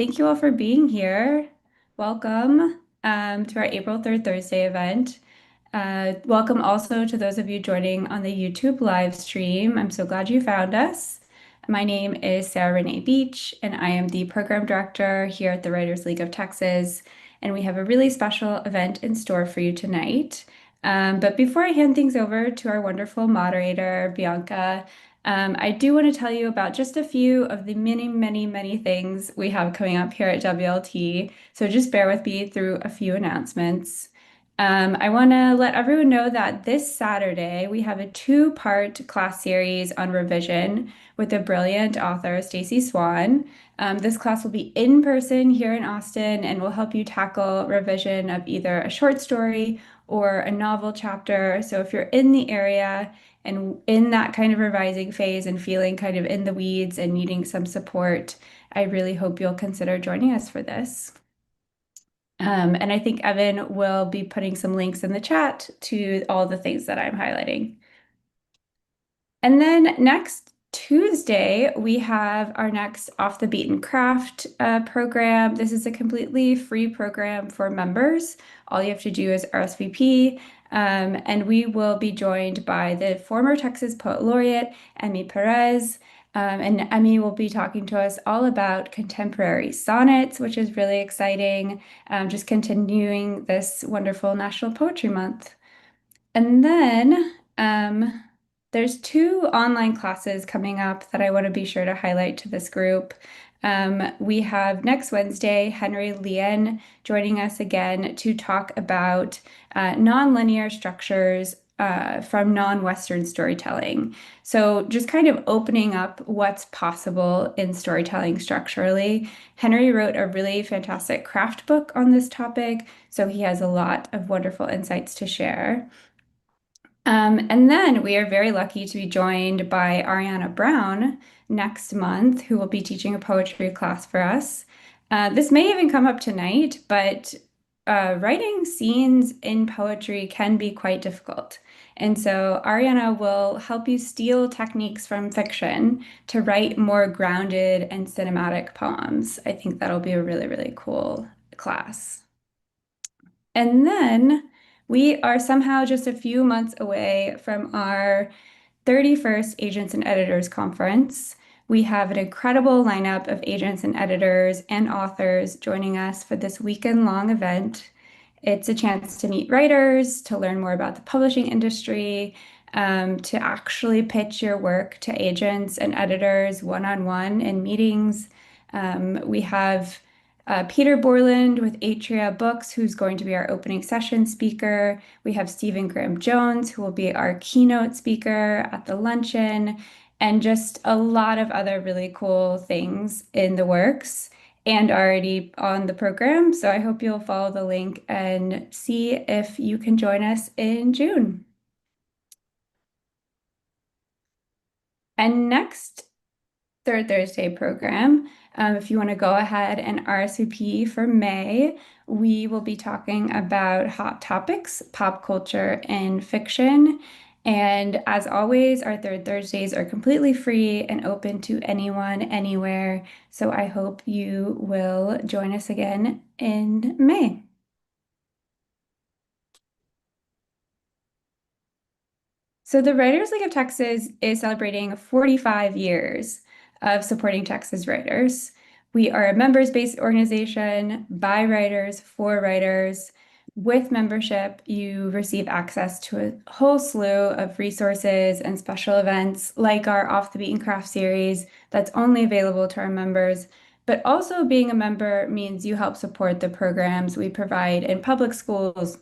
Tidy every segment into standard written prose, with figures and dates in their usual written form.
Thank you all for being here. Welcome to our April 3rd Thursday event. Welcome also to those of you joining on the YouTube live stream. I'm so glad you found us. My name is Sarah Renee Beach, and I am the program director here at the Writers League of Texas. And we have a really special event in store for you tonight. But before I hand things over to our wonderful moderator, Bianca, I do want to tell you about just a few of the many, many, many things we have coming up here at WLT. So just bear with me through a few announcements. I want to let everyone know that this Saturday we have a two-part class series on revision with the brilliant author Stacy Swan. This class will be in person here in Austin and will help you tackle revision of either a short story or a novel chapter. So if you're in the area and in that kind of revising phase and feeling kind of in the weeds and needing some support, I really hope you'll consider joining us for this. And I think Evan will be putting some links in the chat to all the things that I'm highlighting. And then next Tuesday, we have our next Off the Beaten Craft program. This is a completely free program for members. All you have to do is RSVP, and we will be joined by the former Texas Poet Laureate, Emmy Perez. And Emmy will be talking to us all about contemporary sonnets, which is really exciting, just continuing this wonderful National Poetry Month. And then there's two online classes coming up that I want to be sure to highlight to this group. We have next Wednesday, Henry Lien joining us again to talk about nonlinear structures from non-Western storytelling. So just kind of opening up what's possible in storytelling structurally. Henry wrote a really fantastic craft book on this topic, so he has a lot of wonderful insights to share. And then we are very lucky to be joined by Ariana Brown next month, who will be teaching a poetry class for us. This may even come up tonight, but writing scenes in poetry can be quite difficult. And so Ariana will help you steal techniques from fiction to write more grounded and cinematic poems. I think that'll be a really, really cool class. And then we are somehow just a few months away from our 31st Agents and Editors Conference. We have an incredible lineup of agents and editors and authors joining us for this weekend-long event. It's a chance to meet writers, to learn more about the publishing industry, to actually pitch your work to agents and editors one-on-one in meetings. We have Peter Borland with Atria Books, who's going to be our opening session speaker. We have Stephen Graham Jones, who will be our keynote speaker at the luncheon, and just a lot of other really cool things in the works and already on the program. So I hope you'll follow the link and see if you can join us in June. And next Third Thursday program. If you want to go ahead and RSVP for May, we will be talking about hot topics, pop culture, and fiction. And as always, our Third Thursdays are completely free and open to anyone, anywhere. So I hope you will join us again in May. So the Writers League of Texas is celebrating 45 years of supporting Texas writers. We are a members-based organization by writers for writers. With membership, you receive access to a whole slew of resources and special events like our Off the Beaten Craft series that's only available to our members. But also being a member means you help support the programs we provide in public schools,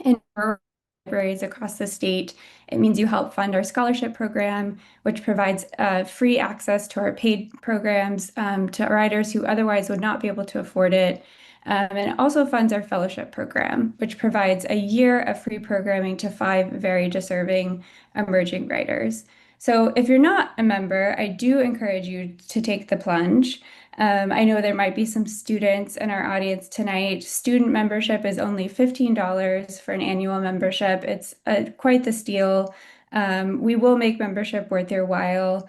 in libraries across the state. It means you help fund our scholarship program, which provides free access to our paid programs to writers who otherwise would not be able to afford it. And it also funds our fellowship program, which provides a year of free programming to 5 very deserving emerging writers. So if you're not a member, I do encourage you to take the plunge. I know there might be some students in our audience tonight. Student membership is only $15 for an annual membership. It's quite the steal. We will make membership worth your while.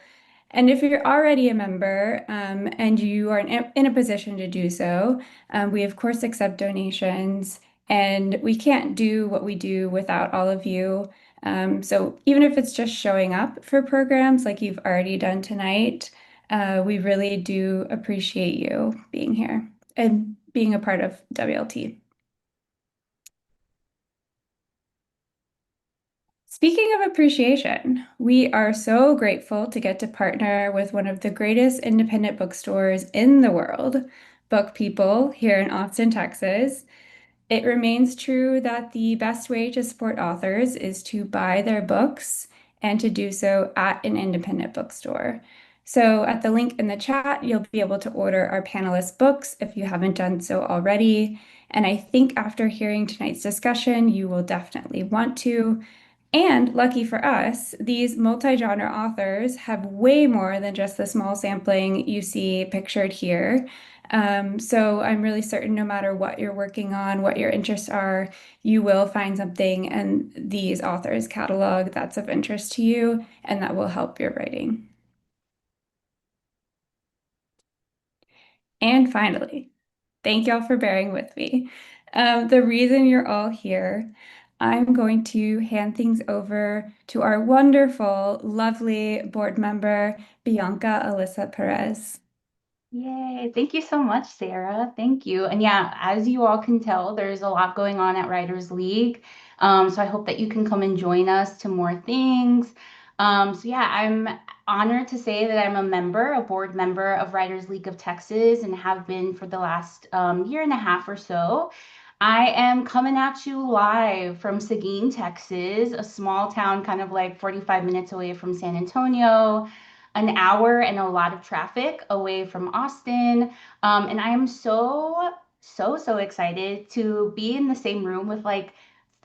And if you're already a member and you are in a position to do so, we of course accept donations, and we can't do what we do without all of you. So even if it's just showing up for programs like you've already done tonight, we really do appreciate you being here and being a part of WLT. Speaking of appreciation, we are so grateful to get to partner with one of the greatest independent bookstores in the world, Book People, here in Austin, Texas. It remains true that the best way to support authors is to buy their books and to do so at an independent bookstore. So, at the link in the chat, you'll be able to order our panelists' books if you haven't done so already. And I think after hearing tonight's discussion, you will definitely want to. And lucky for us, these multi-genre authors have way more than just the small sampling you see pictured here. So I'm really certain no matter what you're working on, what your interests are, you will find something in these authors' catalog that's of interest to you and that will help your writing. And finally, thank y'all for bearing with me. The reason you're all here, I'm going to hand things over to our wonderful, lovely board member, Bianca Alyssa Perez. Yay. Thank you so much, Sarah. Thank you. And yeah, as you all can tell, there's a lot going on at Writers League. So I hope that you can come and join us to more things. So yeah, I'm honored to say that I'm a board member of Writers League of Texas, and have been for the last year and a half or so. I am coming at you live from Seguin, Texas, a small town kind of like 45 minutes away from San Antonio, an hour and a lot of traffic away from Austin. And I am so excited to be in the same room with like,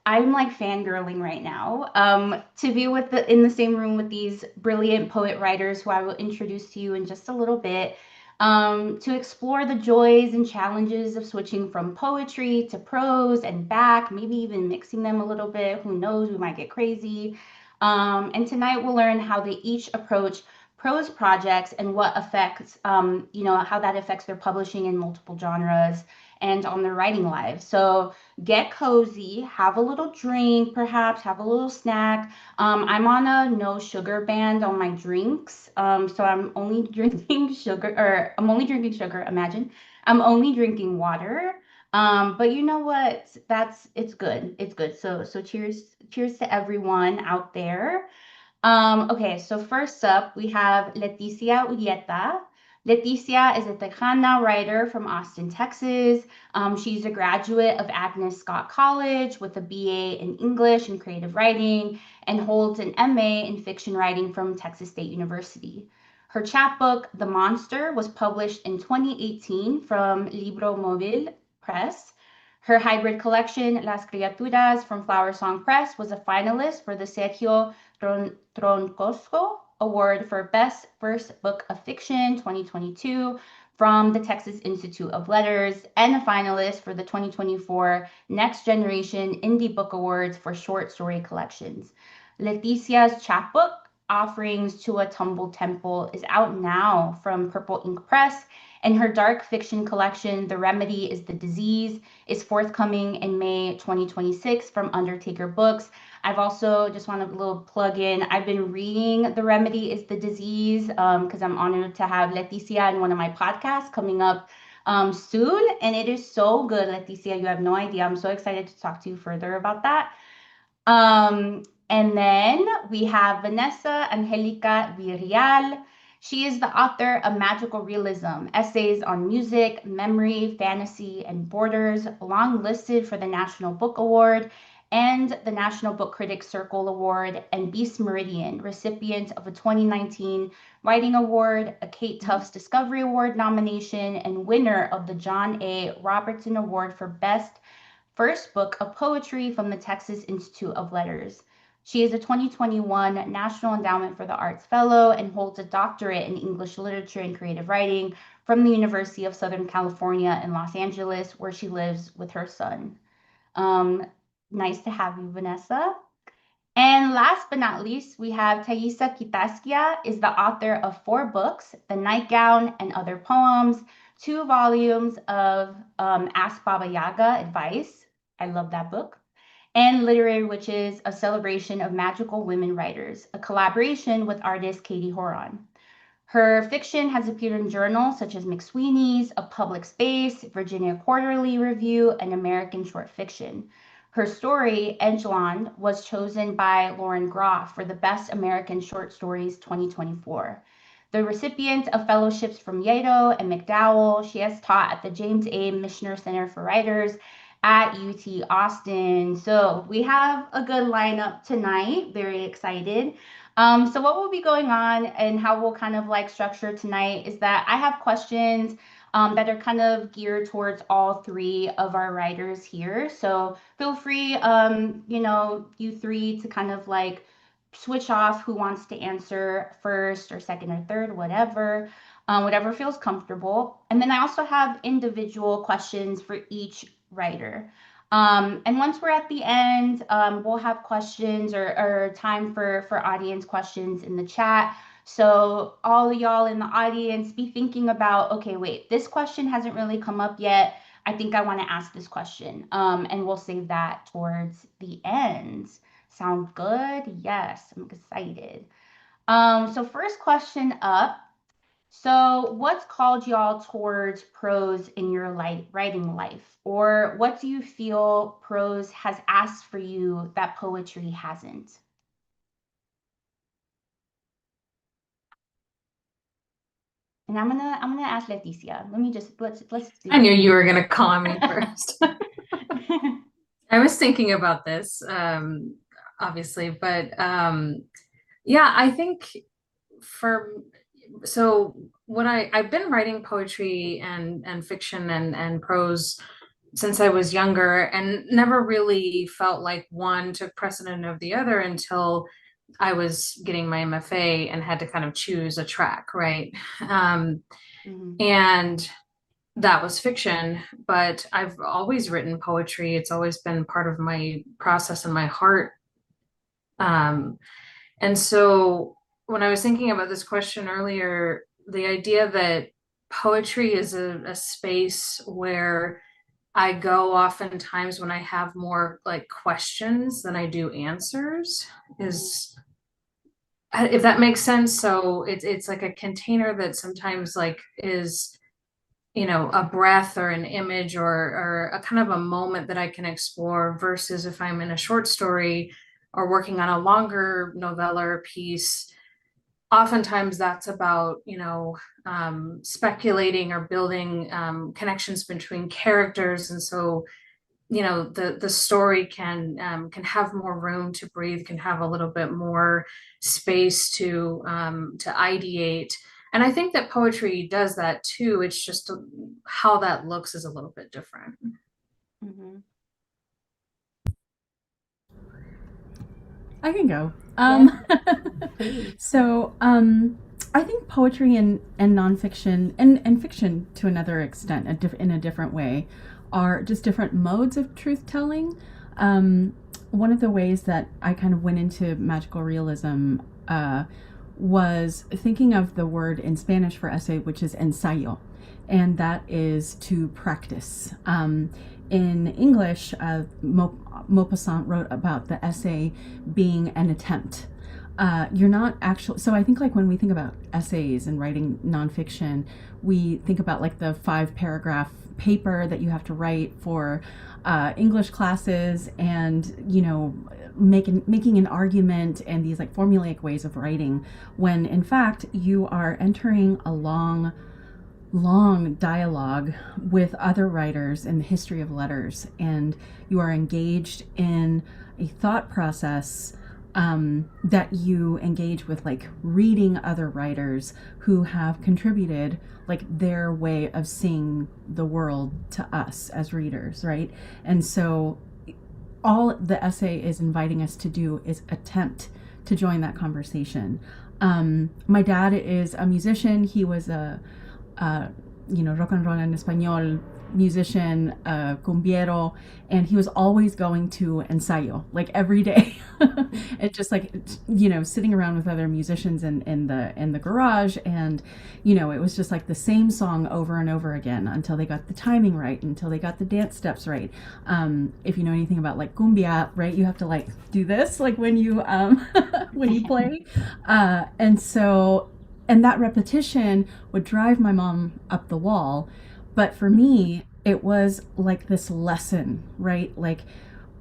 I'm like fangirling right now. To be in the same room with these brilliant poet writers who I will introduce to you in just a little bit. To explore the joys and challenges of switching from poetry to prose and back, maybe even mixing them a little bit. Who knows? We might get crazy. And tonight we'll learn how they each approach prose projects and what affects, how that affects their publishing in multiple genres and on their writing lives. So get cozy, have a little drink, perhaps have a little snack. I'm on a no sugar band on my drinks. So I'm only drinking sugar, or I'm only drinking sugar, imagine. I'm only drinking water. But you know what? It's good. It's good. So cheers to everyone out there. Okay, so first up, we have Leticia Urieta. Leticia is a Tejana writer from Austin, Texas. She's a graduate of Agnes Scott College with a BA in English and creative writing, and holds an MA in fiction writing from Texas State University. Her chapbook, The Monster, was published in 2018 from Libro Móvil Press. Her hybrid collection, Las Criaturas from Flower Song Press, was a finalist for the Sergio Troncosco Award for Best First Book of Fiction 2022 from the Texas Institute of Letters, and a finalist for the 2024 Next Generation Indie Book Awards for short story collections. Leticia's chapbook, Offerings to a Tumble Temple, is out now from Purple Ink Press, and her dark fiction collection, The Remedy is the Disease, is forthcoming in May 2026 from Undertaker Books. I've also just want a little plug in. I've been reading The Remedy is the Disease because I'm honored to have Leticia in one of my podcasts coming up soon. And it is so good, Leticia. You have no idea. I'm so excited to talk to you further about that. And then we have Vanessa Angélica Villarreal. She is the author of Magical Realism, essays on music, memory, fantasy, and borders, long listed for the National Book Award and the National Book Critics Circle Award, and Beast Meridian, recipient of a 2019 Writing Award, a Kate Tufts Discovery Award nomination, and winner of the John A. Robertson Award for Best First Book of Poetry from the Texas Institute of Letters. She is a 2021 National Endowment for the Arts Fellow and holds a doctorate in English Literature and Creative Writing from the University of Southern California in Los Angeles, where she lives with her son. Um, Nice to have you, Vanessa. And last but not least, we have Taisia Kitaiskaia is the author of 4 books, The Nightgown and Other Poems, 2 volumes of Ask Baba Yaga Advice. I love that book. And Literary Witches, a celebration of magical women writers, a collaboration with artist Katie Horon. Her fiction has appeared in journals such as McSweeney's, A Public Space, Virginia Quarterly Review, and American Short Fiction. Her story, Edgeland, was chosen by Lauren Groff for the Best American Short Stories 2024. The recipient of fellowships from Yale and McDowell, she has taught at the James A. Michener Center for Writers at UT Austin. So we have a good lineup tonight. Very excited. So what will be going on and how we'll kind of like structure tonight is that I have questions that are kind of geared towards all 3 of our writers here. So feel free, you 3 to kind of like switch off who wants to answer first or second or third, whatever feels comfortable. And then I also have individual questions for each writer. And once we're at the end, we'll have questions or time for audience questions in the chat. So all of y'all in the audience, be thinking about, okay, wait, this question hasn't really come up yet. I think I want to ask this question. And we'll save that towards the end. Sound good? Yes, I'm excited. So first question up. So, what's called y'all towards prose in your writing life? Or what do you feel prose has asked for you that poetry hasn't? And I'm gonna ask Leticia. Let's do I knew this. you were gonna call on me first. I was thinking about this, obviously, but yeah, I think for so when I've been writing poetry and fiction and prose since I was younger and never really felt like one took precedent of the other until I was getting my MFA and had to kind of choose a track, right? Mhm. And that was fiction, but I've always written poetry. It's always been part of my process and my heart. Um, and so when I was thinking about this question earlier, the idea that poetry is a space where I go oftentimes when I have more like questions than I do answers Mhm. is, if that makes sense. So it's like a container that sometimes like is, a breath or an image or a kind of a moment that I can explore versus if I'm in a short story or working on a longer novella or piece, oftentimes that's about, speculating or building connections between characters. And so, the story can have more room to breathe, can have a little bit more space to ideate. And I think that poetry does that too. It's just how that looks is a little bit different. Mhm. I can go. Yes, please. I think poetry and nonfiction and fiction to another extent, in a different way, are just different modes of truth telling. One of the ways that I kind of went into magical realism was thinking of the word in Spanish for essay, which is ensayo, and that is to practice. In English, Maupassant wrote about the essay being an attempt. You're not actually, so I think like when we think about essays and writing nonfiction, we think about like the 5-paragraph paper that you have to write for English classes and, making an argument and these like formulaic ways of writing, when in fact you are entering a long dialogue with other writers in the history of letters, and you are engaged in a thought process that you engage with, like reading other writers who have contributed like their way of seeing the world to us as readers, right? And so all the essay is inviting us to do is attempt to join that conversation. My dad is a musician. He was a rock and roll en español musician, cumbiero, and he was always going to ensayo, like every day. It's just like, sitting around with other musicians in the garage, and it was just like the same song over and over again until they got the timing right, until they got the dance steps right. If you know anything about like cumbia, right, you have to like do this like when you when you play, and that repetition would drive my mom up the wall. But for me, it was like this lesson, right? Like,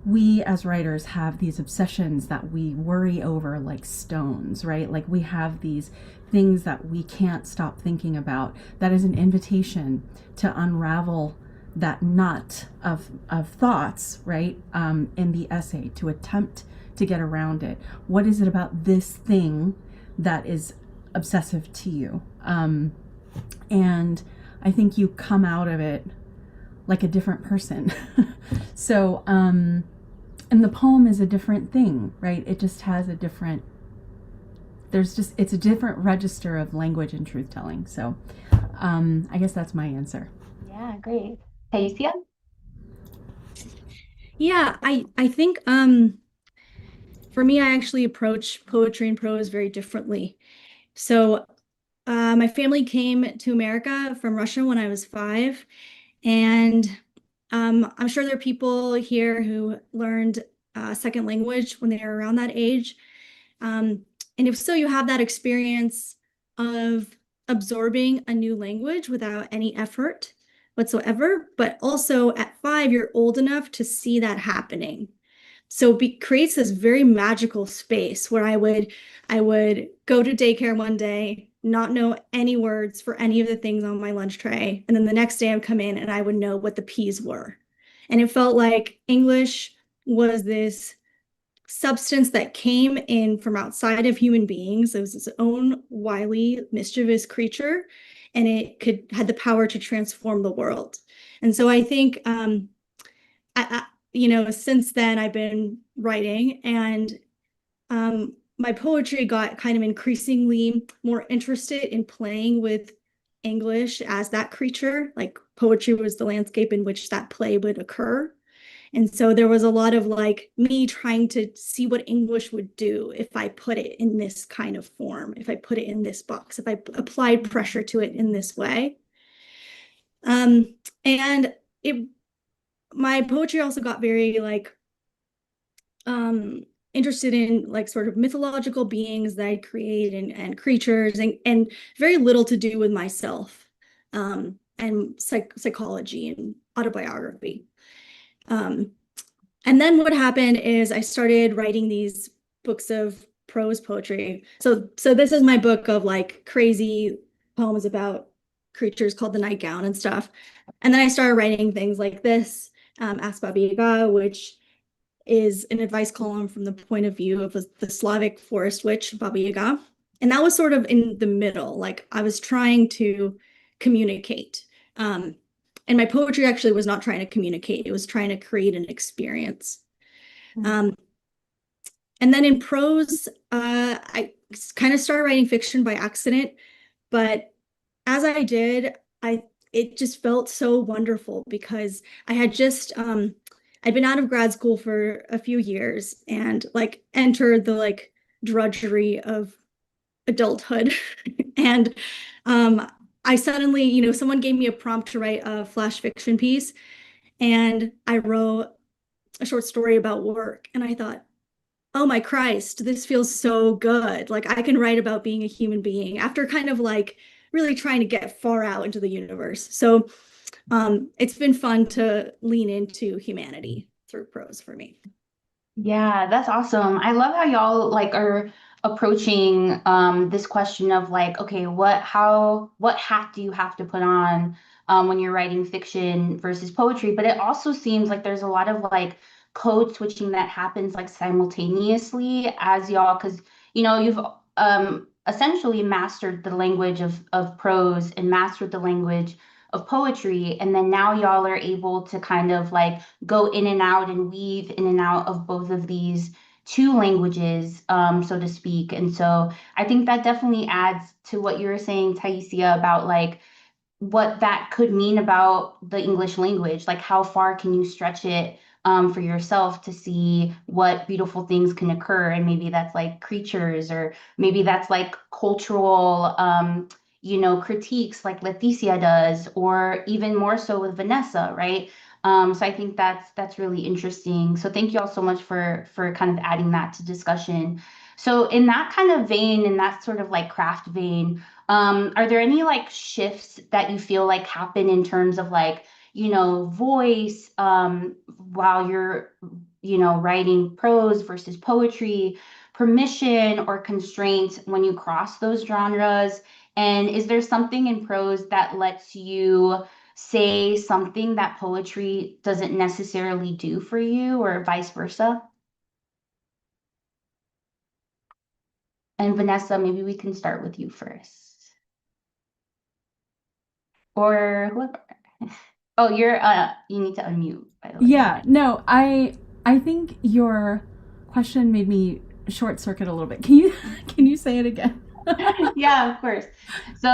we as writers have these obsessions that we worry over like stones, right? Like, we have these things that we can't stop thinking about. That is an invitation to unravel that knot of thoughts, right? In the essay, to attempt to get around it. What is it about this thing that is obsessive to you? And I think you come out of it like a different person. So, and the poem is a different thing, right? It just has a different, it's a different register of language and truth telling. So, I guess that's my answer. Yeah, great. Taisia? Yeah, I think for me, I actually approach poetry and prose very differently. So my family came to America from Russia when I was 5, and I'm sure there are people here who learned a second language when they were around that age. And if so, you have that experience of absorbing a new language without any effort whatsoever. But also at 5, you're old enough to see that happening. So it creates this very magical space where I would go to daycare one day, not know any words for any of the things on my lunch tray, and then the next day I would come in and I would know what the P's were. And it felt like English was this substance that came in from outside of human beings. It was its own wily, mischievous creature, and it had the power to transform the world. And so I think since then I've been writing, and my poetry got kind of increasingly more interested in playing with English as that creature. Like, poetry was the landscape in which that play would occur. And so there was a lot of like me trying to see what English would do if I put it in this kind of form, if I put it in this box, if I applied pressure to it in this way. And my poetry also got very like interested in like sort of mythological beings that I create, and creatures, and very little to do with myself, and psychology and autobiography. And then what happened is I started writing these books of prose poetry. So this is my book of like crazy poems about creatures called the Nightgown and stuff. And then I started writing things like this, Ask Baba Yaga, which is an advice column from the point of view of the Slavic forest witch, Baba Yaga. And that was sort of in the middle. Like, I was trying to communicate. And my poetry actually was not trying to communicate. It was trying to create an experience. And then in prose, I kind of started writing fiction by accident. But as I did, it just felt so wonderful because I had just I'd been out of grad school for a few years and like entered the like drudgery of adulthood. And I suddenly, someone gave me a prompt to write a flash fiction piece, and I wrote a short story about work. And I thought, oh my Christ, this feels so good. Like, I can write about being a human being after kind of like really trying to get far out into the universe. So it's been fun to lean into humanity through prose for me. Yeah, that's awesome. I love how y'all like are approaching this question of like, okay, what hat do you have to put on when you're writing fiction versus poetry? But it also seems like there's a lot of like code switching that happens like simultaneously as y'all, because you've essentially mastered the language of prose and mastered the language of poetry, and then now y'all are able to kind of like go in and out and weave in and out of both of these two languages, so to speak. And so I think that definitely adds to what you were saying, Taisia, about like what that could mean about the English language. Like, how far can you stretch it for yourself to see what beautiful things can occur? And maybe that's like creatures, or maybe that's like cultural, critiques like Leticia does, or even more so with Vanessa, right? So I think that's really interesting. So thank you all so much for kind of adding that to discussion. So in that kind of vein, in that sort of like craft vein, are there any like shifts that you feel like happen in terms of like, voice, while you're, writing prose versus poetry, permission or constraint when you cross those genres? And is there something in prose that lets you say something that poetry doesn't necessarily do for you, or vice versa? And Vanessa, maybe we can start with you first. Or whoever. Oh, you need to unmute, by the way. Yeah, no, I think your question made me short circuit a little bit. Can you say it again? Yeah, of course. So,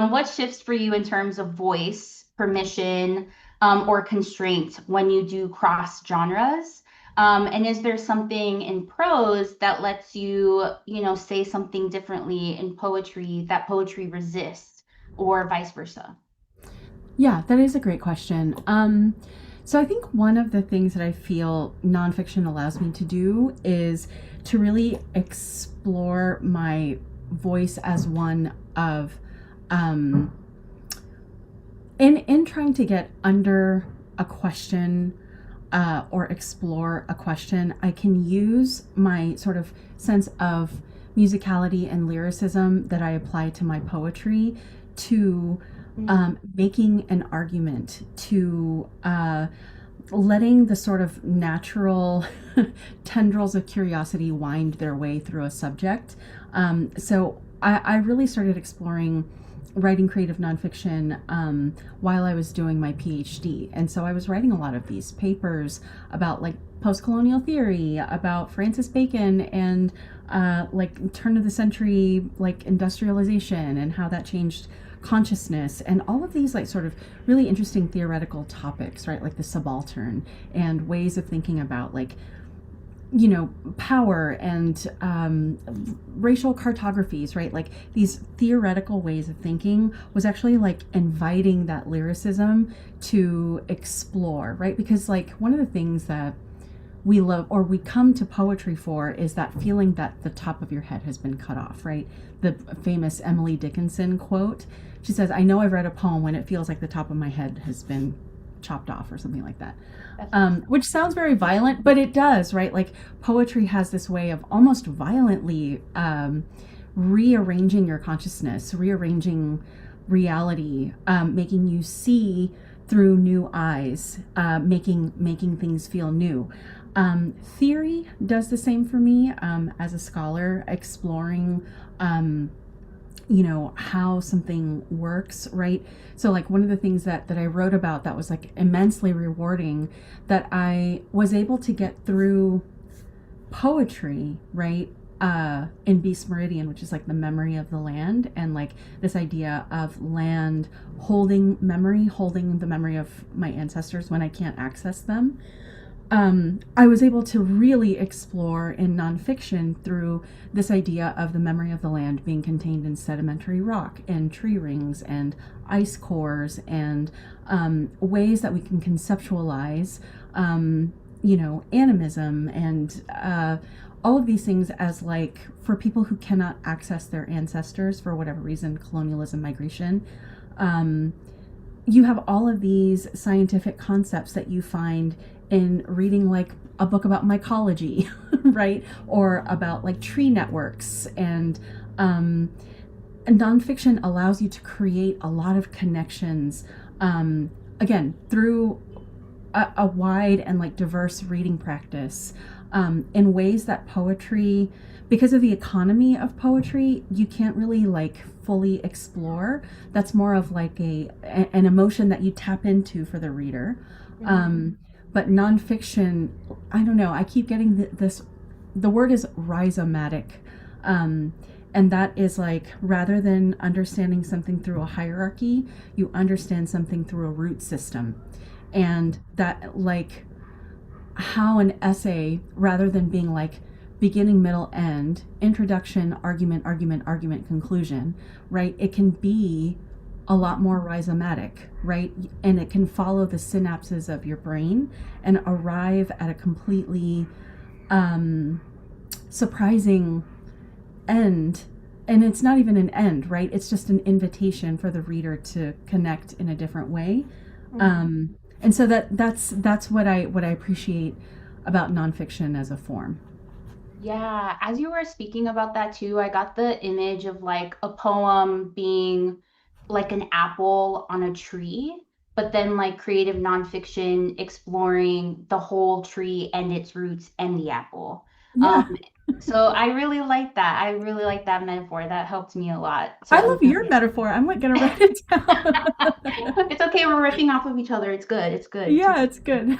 what shifts for you in terms of voice, permission, or constraint when you do cross genres? And is there something in prose that lets you, say something differently in poetry that poetry resists, or vice versa? Yeah, that is a great question. So I think one of the things that I feel nonfiction allows me to do is to really explore my voice as one of, um, in trying to get under a question, or explore a question. I can use my sort of sense of musicality and lyricism that I apply to my poetry to, making an argument, to letting the sort of natural tendrils of curiosity wind their way through a subject. So I really started exploring writing creative nonfiction, while I was doing my PhD. And so I was writing a lot of these papers about like post-colonial theory, about Francis Bacon, and like turn of the century, like industrialization and how that changed consciousness, and all of these like sort of really interesting theoretical topics, right? Like the subaltern, and ways of thinking about like, power, and racial cartographies, right? Like these theoretical ways of thinking was actually like inviting that lyricism to explore, right? Because like one of the things that we love, or we come to poetry for, is that feeling that the top of your head has been cut off, right? The famous Emily Dickinson quote. She says, "I know I've read a poem when it feels like the top of my head has been chopped off," or something like that. Which sounds very violent, but it does, right? Like poetry has this way of almost violently rearranging your consciousness, rearranging reality, making you see through new eyes, making things feel new. Theory does the same for me, as a scholar, exploring, how something works, right? So like one of the things that I wrote about that was like immensely rewarding, that I was able to get through poetry, right? In Beast Meridian, which is like the memory of the land, and like this idea of land holding memory, holding the memory of my ancestors when I can't access them. I was able to really explore in nonfiction through this idea of the memory of the land being contained in sedimentary rock and tree rings and ice cores, and ways that we can conceptualize, animism, and all of these things as like, for people who cannot access their ancestors for whatever reason, colonialism, migration. You have all of these scientific concepts that you find in reading like a book about mycology, right? Or about like tree networks, and nonfiction allows you to create a lot of connections, again, through a wide and like diverse reading practice, in ways that poetry, because of the economy of poetry, you can't really like fully explore. That's more of like an emotion that you tap into for the reader. But nonfiction, I don't know, I keep getting the word is rhizomatic. And And that is like, rather than understanding something through a hierarchy, you understand something through a root system. And that, like, how an essay, rather than being like beginning, middle, end, introduction, argument, argument, argument, conclusion, right? It can be a lot more rhizomatic, right? And it can follow the synapses of your brain and arrive at a completely surprising end. And it's not even an end, right? It's just an invitation for the reader to connect in a different way. And so that's what I appreciate about nonfiction as a form. Yeah, as you were speaking about that too, I got the image of like a poem being like an apple on a tree, but then like creative nonfiction exploring the whole tree and its roots and the apple. Yeah. Um, so I really like that. I really like that metaphor. That helped me a lot. So I thank love your you. metaphor. I'm like gonna write it down. It's okay, we're ripping off of each other. It's good. It's good. Yeah, it's good.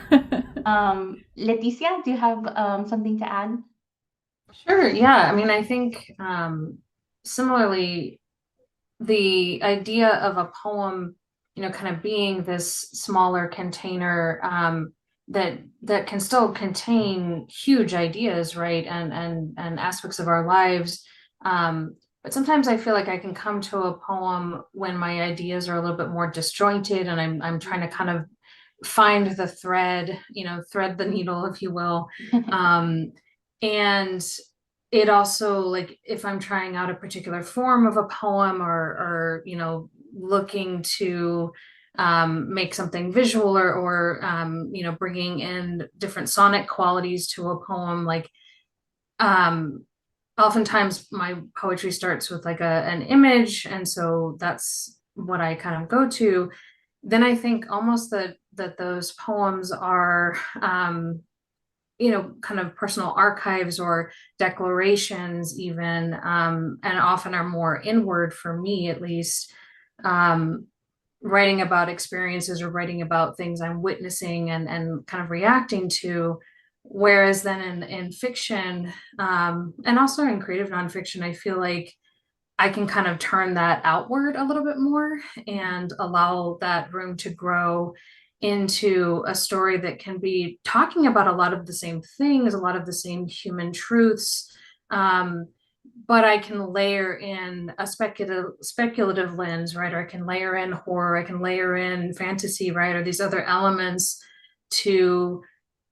Leticia, do you have something to add? Sure. Yeah. I mean, I think similarly, the idea of a poem, kind of being this smaller container that can still contain huge ideas, right? And aspects of our lives. But sometimes I feel like I can come to a poem when my ideas are a little bit more disjointed and I'm trying to kind of find the thread, thread the needle, if you will. And it also, like, if I'm trying out a particular form of a poem or looking to make something visual or bringing in different sonic qualities to a poem, like oftentimes my poetry starts with like an image, and so that's what I kind of go to. Then I think almost that those poems are kind of personal archives or declarations even, and often are more inward for me at least, um, writing about experiences or writing about things I'm witnessing and kind of reacting to. Whereas then in fiction, and also in creative nonfiction, I feel like I can kind of turn that outward a little bit more and allow that room to grow into a story that can be talking about a lot of the same things, a lot of the same human truths. But I can layer in a speculative lens, right? Or I can layer in horror, I can layer in fantasy, right? Or these other elements to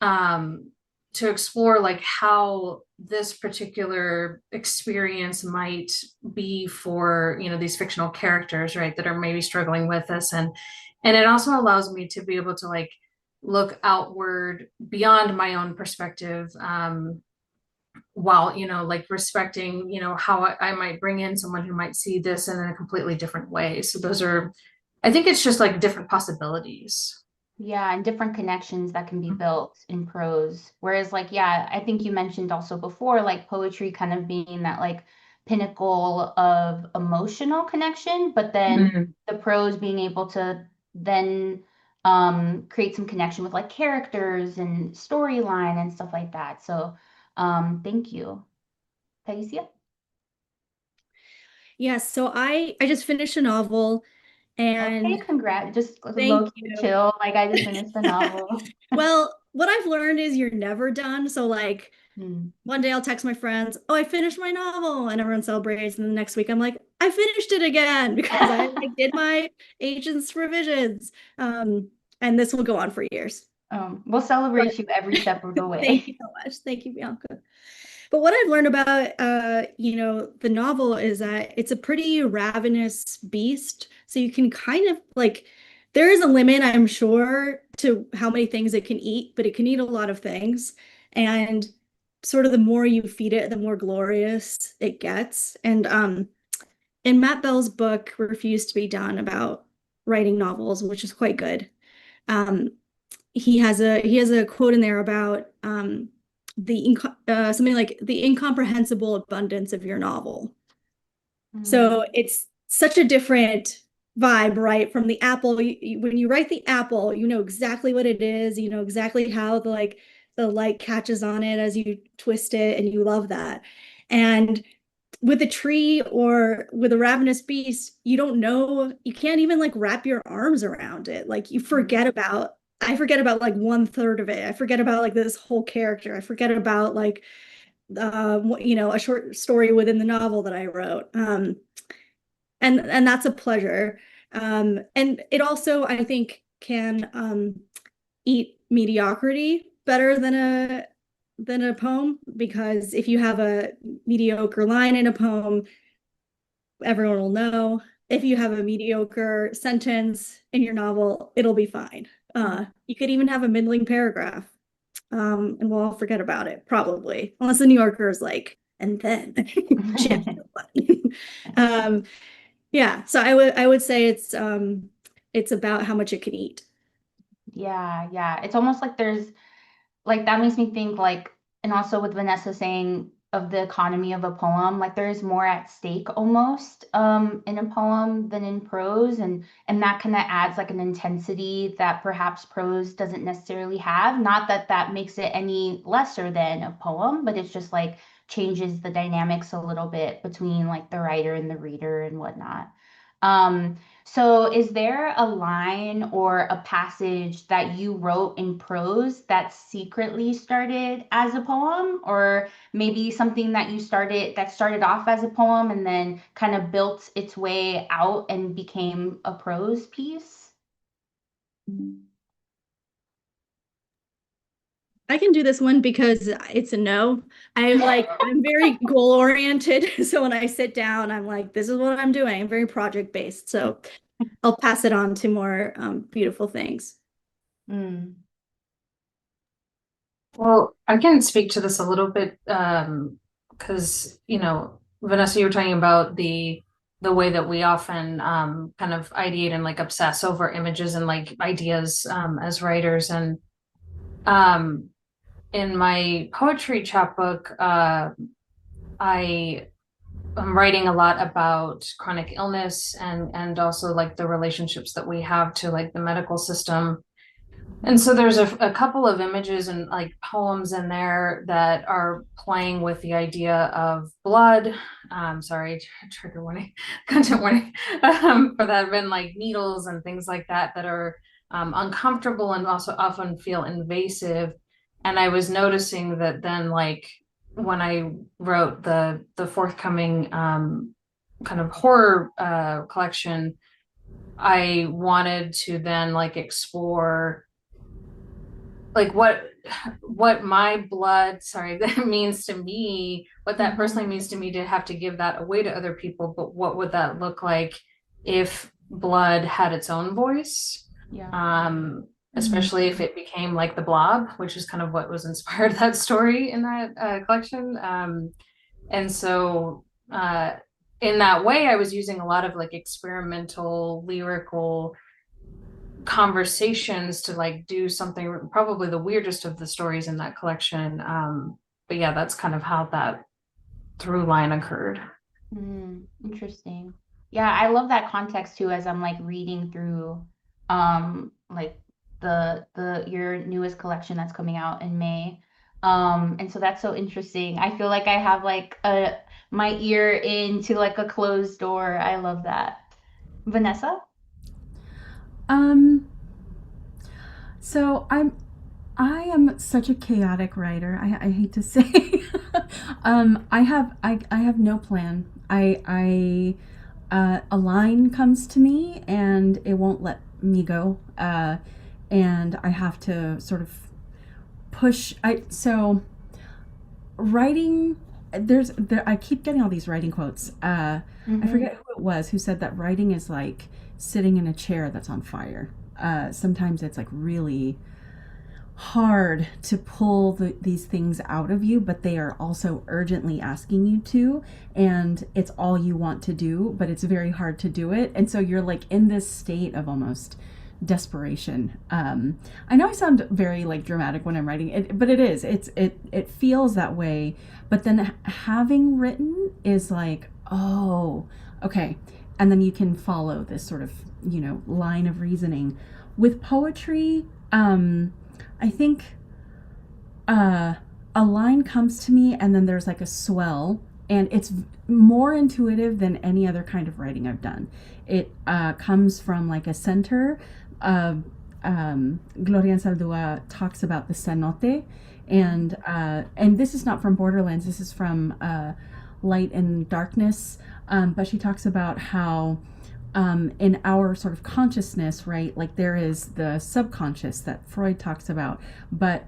um, to explore like how this particular experience might be for these fictional characters, right, that are maybe struggling with this. And it also allows me to be able to like look outward beyond my own perspective, while like respecting how I might bring in someone who might see this in a completely different way. So those are, I think it's just like different possibilities. Yeah, and different connections that can be built in prose. Whereas, like, yeah, I think you mentioned also before, like poetry kind of being that like pinnacle of emotional connection, but then Mhm. the prose being able to then create some connection with like characters and storyline and stuff like that. So thank you. Taisia? Yes, so I just finished a novel Okay, and congrats. Just thank low key you. chill. Like I just finished the novel. Well, what I've learned is you're never done. So like Hmm. one day I'll text my friends, "Oh, I finished my novel," and everyone celebrates. And the next week I'm like, "I finished it again," because I like did my agent's revisions. And this will go on for years. We'll But celebrate you every step of the thank you way. so much. Thank you, Bianca. But what I've learned about the novel is that it's a pretty ravenous beast. So you can kind of like there is a limit, I'm sure, to how many things it can eat, but it can eat a lot of things. And sort of the more you feed it, the more glorious it gets. And in Matt Bell's book, Refused to Be Done, about writing novels, which is quite good. Um, he has a quote in there about something like the incomprehensible abundance of your novel. Mm. So it's such a different vibe, right? From the apple. When you write the apple, you know exactly what it is. You know exactly how the light catches on it as you twist it, and you love that. And with a tree or with a ravenous beast, you don't know, you can't even like wrap your arms around it. Like you forget about, I forget about like 1/3 of it. I forget about like this whole character. I forget about like, a short story within the novel that I wrote. And that's a pleasure. And it also, I think, can eat mediocrity better than a poem, because if you have a mediocre line in a poem, everyone will know. If you have a mediocre sentence in your novel, it'll be fine. You could even have a middling paragraph, and we'll all forget about it, probably, unless the New Yorker is like, and then yeah. So I would say it's about how much it can eat. Yeah. It's almost like there's like that makes me think like, and also with Vanessa saying of the economy of a poem, like there's more at stake almost in a poem than in prose, and that kind of adds like an intensity that perhaps prose doesn't necessarily have. Not that that makes it any lesser than a poem, but it's just like changes the dynamics a little bit between like the writer and the reader and whatnot. Um, so, is there a line or a passage that you wrote in prose that secretly started as a poem, or maybe something that started off as a poem and then kind of built its way out and became a prose piece? I can do this one because it's a no. I'm very goal oriented. So when I sit down, I'm like, this is what I'm doing. I'm very project based. So I'll pass it on to more beautiful things. Mm. Well, I can speak to this a little bit because, Vanessa, you were talking about the way that we often kind of ideate and like obsess over images and like ideas as writers. And in my poetry chapbook, I'm writing a lot about chronic illness and also like the relationships that we have to like the medical system. And so there's a couple of images and like poems in there that are playing with the idea of blood. Sorry, trigger warning, content warning, for that have been like needles and things like that that are uncomfortable and also often feel invasive. And I was noticing that then like when I wrote the forthcoming kind of horror collection, I wanted to then like explore like what my blood, sorry, that means to me, what that personally means to me to have to give that away to other people, but what would that look like if blood had its own voice? Yeah. Especially if it became like the Blob, which is kind of what was inspired that story in that collection. And so in that way, I was using a lot of like experimental lyrical conversations to like do something, probably the weirdest of the stories in that collection. But yeah, that's kind of how that through line occurred. Interesting. Yeah, I love that context too as I'm like reading through like the your newest collection that's coming out in May. And so that's so interesting. I feel like I have like a my ear into like a closed door. I love that. Vanessa? Um, so I am such a chaotic writer. I hate to say. I have no plan. A line comes to me and it won't let me go. And I have to sort of push. So writing. I keep getting all these writing quotes. I forget who it was who said that writing is like sitting in a chair that's on fire. Sometimes it's like really hard to pull these things out of you, but they are also urgently asking you to, and it's all you want to do, but it's very hard to do it. And so you're like in this state of almost desperation. I know I sound very like dramatic when I'm writing it, but it feels that way. But then having written is like, oh, okay. And then you can follow this sort of, line of reasoning. With poetry, I think a line comes to me and then there's like a swell and it's more intuitive than any other kind of writing I've done. It comes from like a center. Gloria Saldúa talks about the cenote, and this is not from Borderlands. This is from Light and Darkness. But she talks about how in our sort of consciousness, right? Like there is the subconscious that Freud talks about, but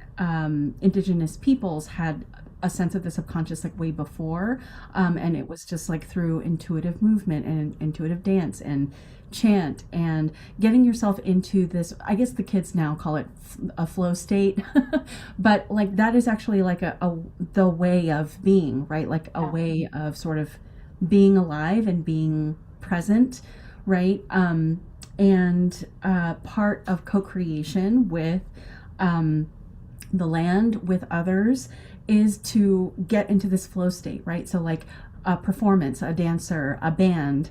indigenous peoples had a sense of the subconscious like way before, and it was just like through intuitive movement and intuitive dance and chant and getting yourself into this. I guess the kids now call it a flow state, but like that is actually like the way of being, right? Like a way of sort of being alive and being present, right? And part of co-creation with the land, with others, is to get into this flow state, right? So like a performance, a dancer, a band,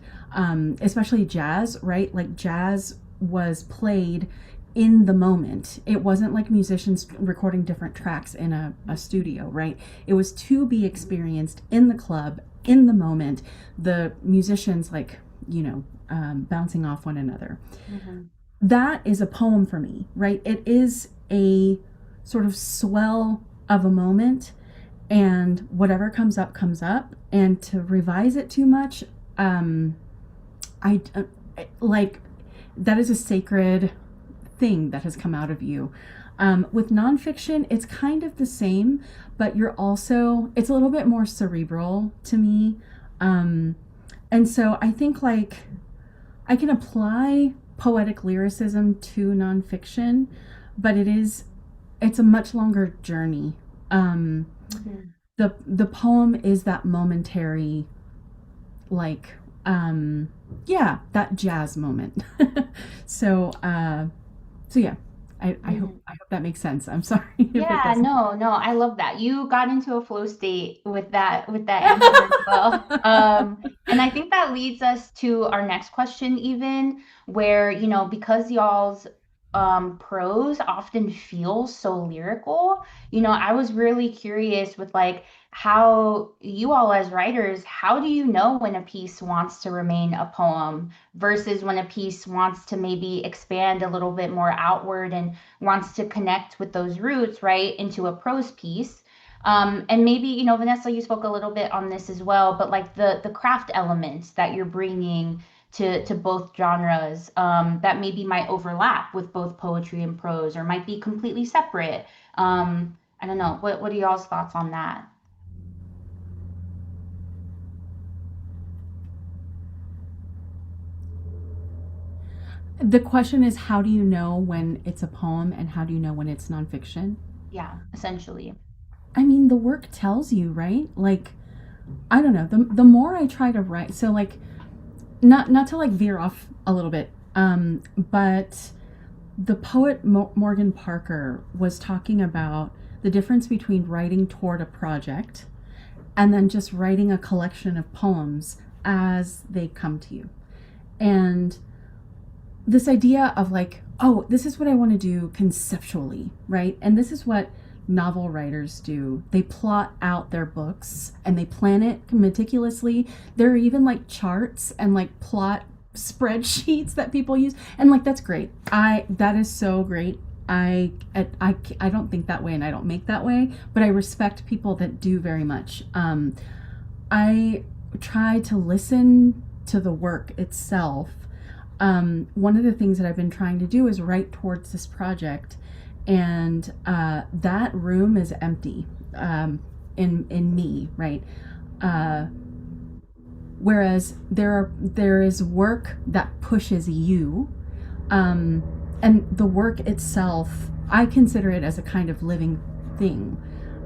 especially jazz, right? Like jazz was played in the moment. It wasn't like musicians recording different tracks in a studio, right? It was to be experienced in the club, in the moment, the musicians like, bouncing off one another. Mm-hmm. That is a poem for me, right? It is a sort of swell of a moment, and whatever comes up comes up, and to revise it too much, I like that is a sacred thing that has come out of you. With nonfiction, it's kind of the same, but it's a little bit more cerebral to me. And so I think like I can apply poetic lyricism to nonfiction, but it's a much longer journey. Mm-hmm. The poem is that momentary, like, that jazz moment. So yeah, I hope that makes sense. I'm sorry. Yeah, no, I love that. You got into a flow state with that answer as well. And I think that leads us to our next question even, where, because y'all's prose often feels so lyrical, I was really curious with like how you all as writers, how do you know when a piece wants to remain a poem versus when a piece wants to maybe expand a little bit more outward and wants to connect with those roots, right, into a prose piece? And maybe, Vanessa, you spoke a little bit on this as well, but like the craft elements that you're bringing to both genres, that maybe might overlap with both poetry and prose or might be completely separate. I don't know. What are y'all's thoughts on that? The question is, how do you know when it's a poem and how do you know when it's nonfiction? Yeah, essentially. I mean, the work tells you, right? Like, I don't know. The more I try to write, so like, not to like veer off a little bit, but the poet Morgan Parker was talking about the difference between writing toward a project and then just writing a collection of poems as they come to you. And this idea of like, oh, this is what I want to do conceptually, right? And this is what novel writers do. They plot out their books and they plan it meticulously. There are even like charts and like plot spreadsheets that people use, and like that's great. That is so great. I don't think that way and I don't make that way, but I respect people that do very much. I try to listen to the work itself. One of the things that I've been trying to do is write towards this project, and that room is empty in me, right? Whereas there is work that pushes you, and the work itself, I consider it as a kind of living thing,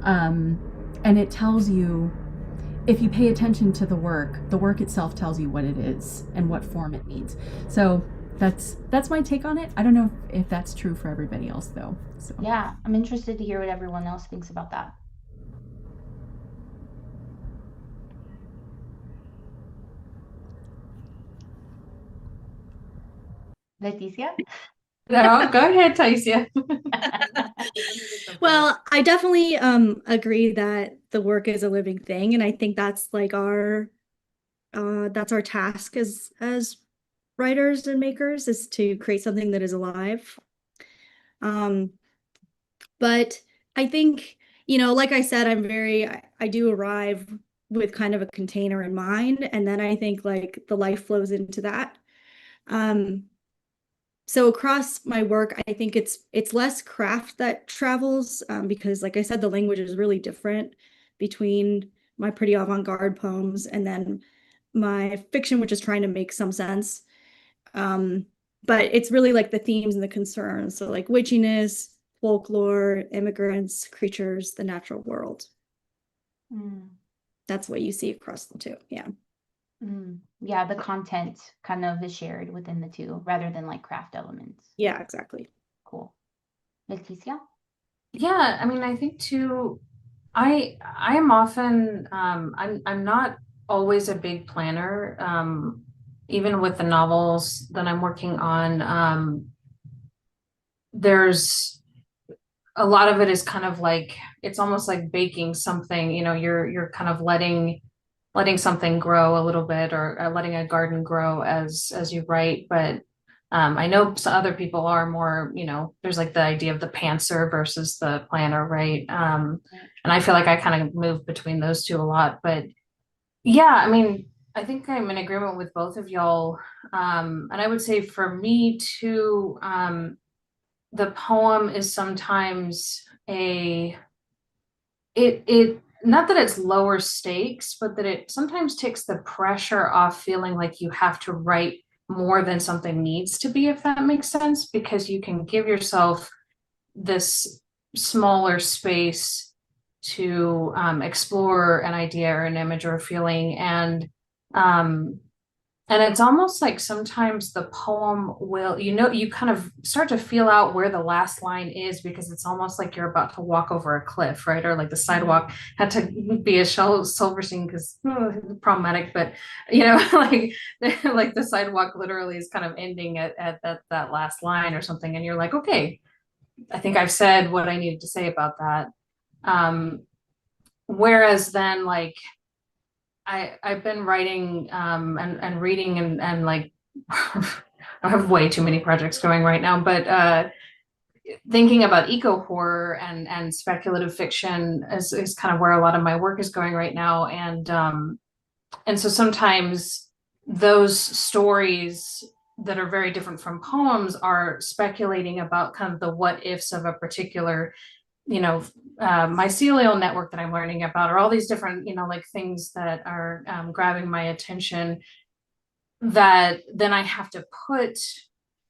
and it tells you. If you pay attention to the work itself tells you what it is and what form it needs. So that's my take on it. I don't know if that's true for everybody else though. So. Yeah, I'm interested to hear what everyone else thinks about that. Leticia? No, go ahead, Taisia. Well, I definitely agree that the work is a living thing, and I think that's like our task as writers and makers is to create something that is alive. Um, but I think, like I said, I do arrive with kind of a container in mind, and then I think like the life flows into that. Um, so across my work, I think it's less craft that travels, because like I said, the language is really different between my pretty avant-garde poems and then my fiction, which is trying to make some sense. Um, but it's really like the themes and the concerns. So like witchiness, folklore, immigrants, creatures, the natural world. Mm, That's what you see across the two. Yeah. yeah, the content kind of is shared within the two rather than like craft elements. Yeah, exactly. Cool. Leticia? Yeah, I mean, I think too, I'm often I'm not always a big planner. Even with the novels that I'm working on, there's a lot of it is kind of like it's almost like baking something, you're kind of letting something grow a little bit, or letting a garden grow as you write. But I know some other people are more, there's like the idea of the pantser versus the planner, right? And I feel like I kind of move between those two a lot. But yeah, I mean, I think I'm in agreement with both of y'all. And I would say for me too, the poem is sometimes it not that it's lower stakes, but that it sometimes takes the pressure off feeling like you have to write more than something needs to be, if that makes sense, because you can give yourself this smaller space to explore an idea or an image or a feeling. Um, and it's almost like sometimes the poem will, you kind of start to feel out where the last line is, because it's almost like you're about to walk over a cliff, right? Or like the sidewalk had to be a Silverstein because problematic, but like like the sidewalk literally is kind of ending at that last line or something, and you're like, okay, I think I've said what I needed to say about that. Whereas then, like, I've been writing and reading and like I have way too many projects going right now, but thinking about eco horror and speculative fiction is kind of where a lot of my work is going right now. And so sometimes those stories that are very different from poems are speculating about kind of the what ifs of a particular mycelial network that I'm learning about, or all these different, like things that are grabbing my attention, that then I have to put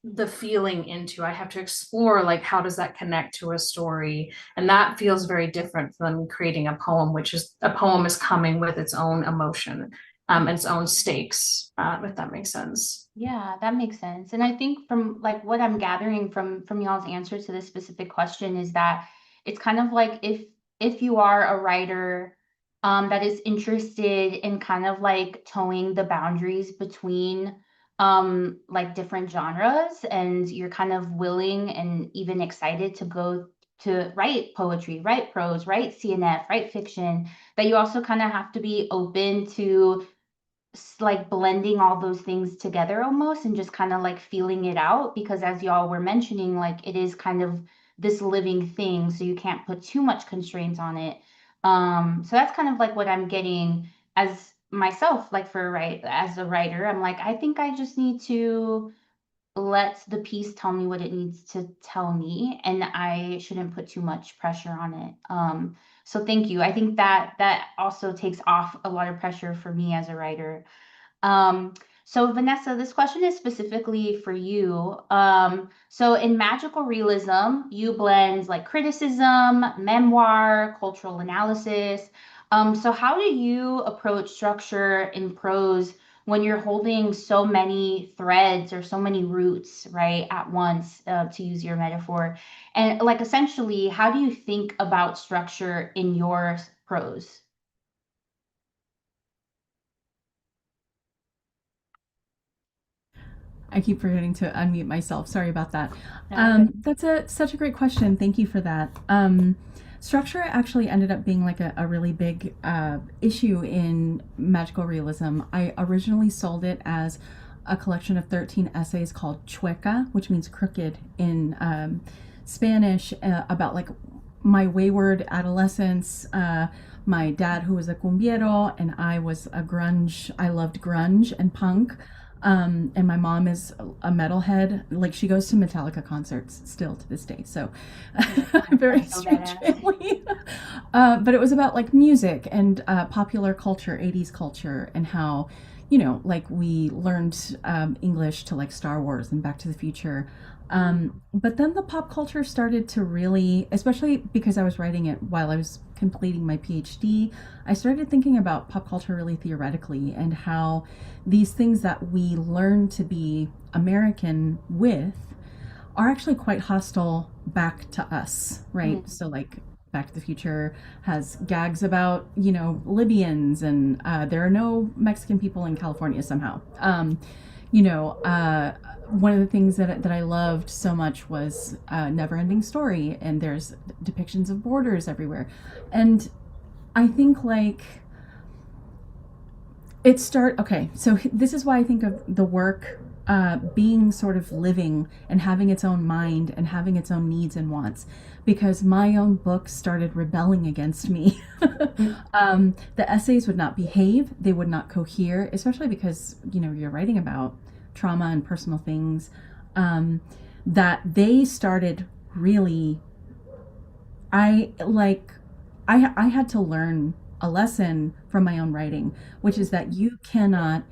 the feeling into. I have to explore, like, how does that connect to a story? And that feels very different than creating a poem, which is a poem is coming with its own emotion, its own stakes, if that makes sense. Yeah, that makes sense. And I think from like what I'm gathering from y'all's answer to this specific question is that it's kind of like if you are a writer that is interested in kind of like towing the boundaries between like different genres, and you're kind of willing and even excited to go to write poetry, write prose, write CNF, write fiction, that you also kind of have to be open to like blending all those things together almost, and just kind of like feeling it out, because as y'all were mentioning, like it is kind of this living thing, so you can't put too much constraints on it. So that's kind of like what I'm getting as myself, like as a writer, I'm like, I think I just need to let the piece tell me what it needs to tell me, and I shouldn't put too much pressure on it. So thank you. I think that also takes off a lot of pressure for me as a writer. Um, so Vanessa, this question is specifically for you. So in magical realism, you blend like criticism, memoir, cultural analysis. So how do you approach structure in prose when you're holding so many threads or so many roots, right, at once, to use your metaphor? And like essentially, how do you think about structure in your prose? I keep forgetting to unmute myself. Sorry about that. Okay. That's such a great question. Thank you for that. Structure actually ended up being like a really big issue in magical realism. I originally sold it as a collection of 13 essays called Chueca, which means crooked in Spanish, about like my wayward adolescence. My dad, who was a cumbiero, and I was a grunge. I loved grunge and punk. And my mom is a metalhead. Like she goes to Metallica concerts still to this day. So very That's so strange badass. family. But it was about like music and popular culture, 80s culture, and how, like we learned English to like Star Wars and Back to the Future. But then the pop culture started to really, especially because I was writing it while I was completing my PhD, I started thinking about pop culture really theoretically and how these things that we learn to be American with are actually quite hostile back to us, right? Mhm. So, like, Back to the Future has gags about, Libyans, and there are no Mexican people in California somehow. You know, uh, One of the things that I loved so much was Never Ending Story, and there's depictions of borders everywhere. And I think, like, okay, so this is why I think of the work being sort of living and having its own mind and having its own needs and wants, because my own book started rebelling against me. The essays would not behave, they would not cohere, especially because you're writing about trauma and personal things, that they started really. I like I had to learn a lesson from my own writing, which is that you cannot,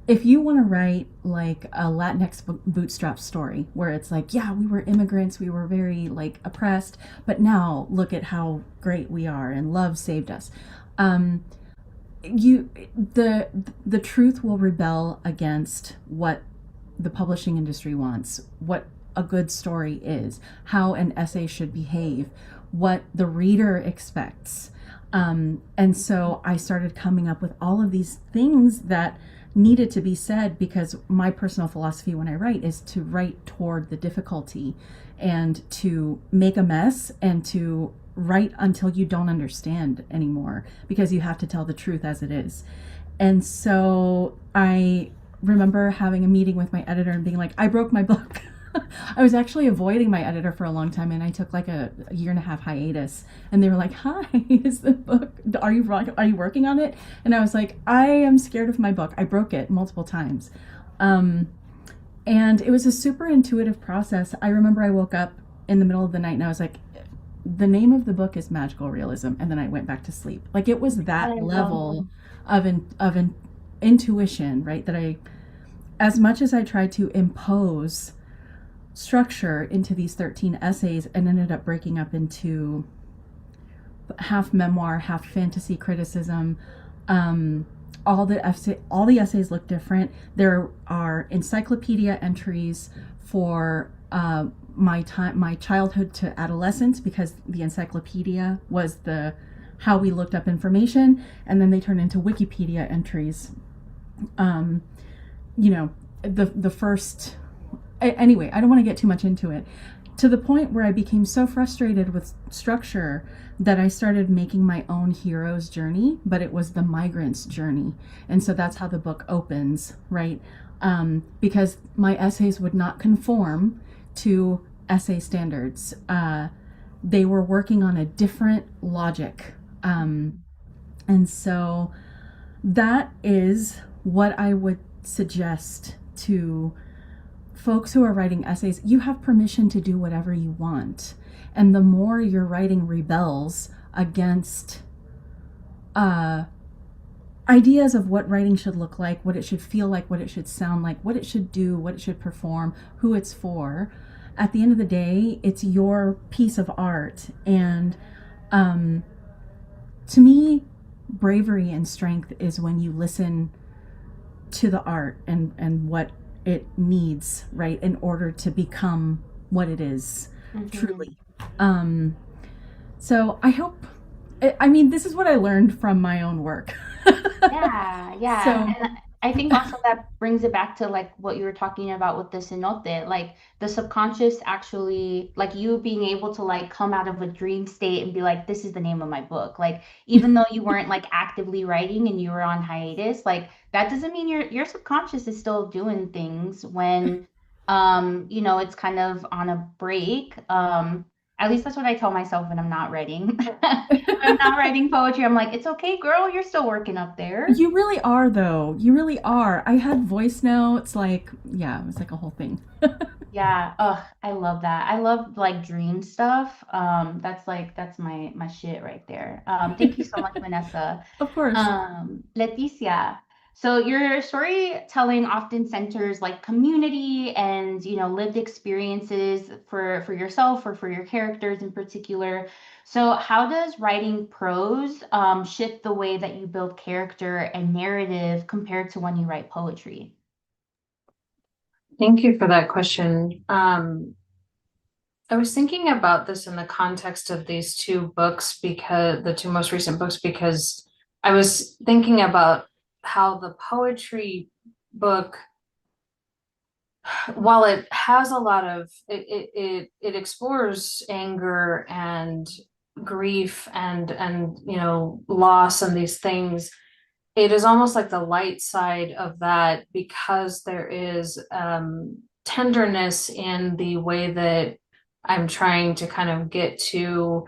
if you want to write like a Latinx bootstrap story where it's like, yeah, we were immigrants, we were very like oppressed, but now look at how great we are and love saved us. Um, you the truth will rebel against what the publishing industry wants, what a good story is, how an essay should behave, what the reader expects. And so I started coming up with all of these things that needed to be said, because my personal philosophy when I write is to write toward the difficulty and to make a mess and to write until you don't understand anymore, because you have to tell the truth as it is. And so I remember having a meeting with my editor and being like, I broke my book. I was actually avoiding my editor for a long time, and I took like a year and a half hiatus. And they were like, "Hi, is the book? Are you working on it?" And I was like, "I am scared of my book. I broke it multiple times." Um, and it was a super intuitive process. I remember I woke up in the middle of the night and I was like, the name of the book is Magical Realism, and then I went back to sleep. Like it was I that love level of intuition, right? That I, as much as I tried to impose structure into these 13 essays, and ended up breaking up into half memoir, half fantasy criticism. All the essays look different. There are encyclopedia entries for my childhood to adolescence, because the encyclopedia was the how we looked up information, and then they turn into Wikipedia entries. Um, you know, the first. Anyway, I don't want to get too much into it. To the point where I became so frustrated with structure that I started making my own hero's journey, but it was the migrant's journey. And so that's how the book opens, right? Because my essays would not conform to essay standards. They were working on a different logic. And so that is what I would suggest to folks who are writing essays. You have permission to do whatever you want. And the more your writing rebels against ideas of what writing should look like, what it should feel like, what it should sound like, what it should do, what it should perform, who it's for, at the end of the day, it's your piece of art. And to me, bravery and strength is when you listen to the art and what it needs, right, in order to become what it is truly. Um, so I hope, I mean, this is what I learned from my own work. Yeah, yeah. So, I think also that brings it back to like what you were talking about with the cenote, like the subconscious actually, like you being able to like come out of a dream state and be like, this is the name of my book. Like even though you weren't like actively writing and you were on hiatus, like that doesn't mean your subconscious is still doing things when you know, it's kind of on a break. At least that's what I tell myself when I'm not writing. I'm not writing poetry. I'm like, it's okay, girl, you're still working up there. You really are, though. You really are. I had voice notes, like, yeah, it was like a whole thing. Yeah, ugh, I love that. I love like dream stuff. That's like that's my shit right there. Thank you so much, Vanessa. Of course. Leticia. So your storytelling often centers like community and you know lived experiences for yourself or for your characters in particular. So how does writing prose shift the way that you build character and narrative compared to when you write poetry? Thank you for that question. I was thinking about this in the context of these two books, because the two most recent books, because I was thinking about how the poetry book, while it has a lot of it explores anger and grief and you know loss and these things, it is almost like the light side of that, because there is tenderness in the way that I'm trying to kind of get to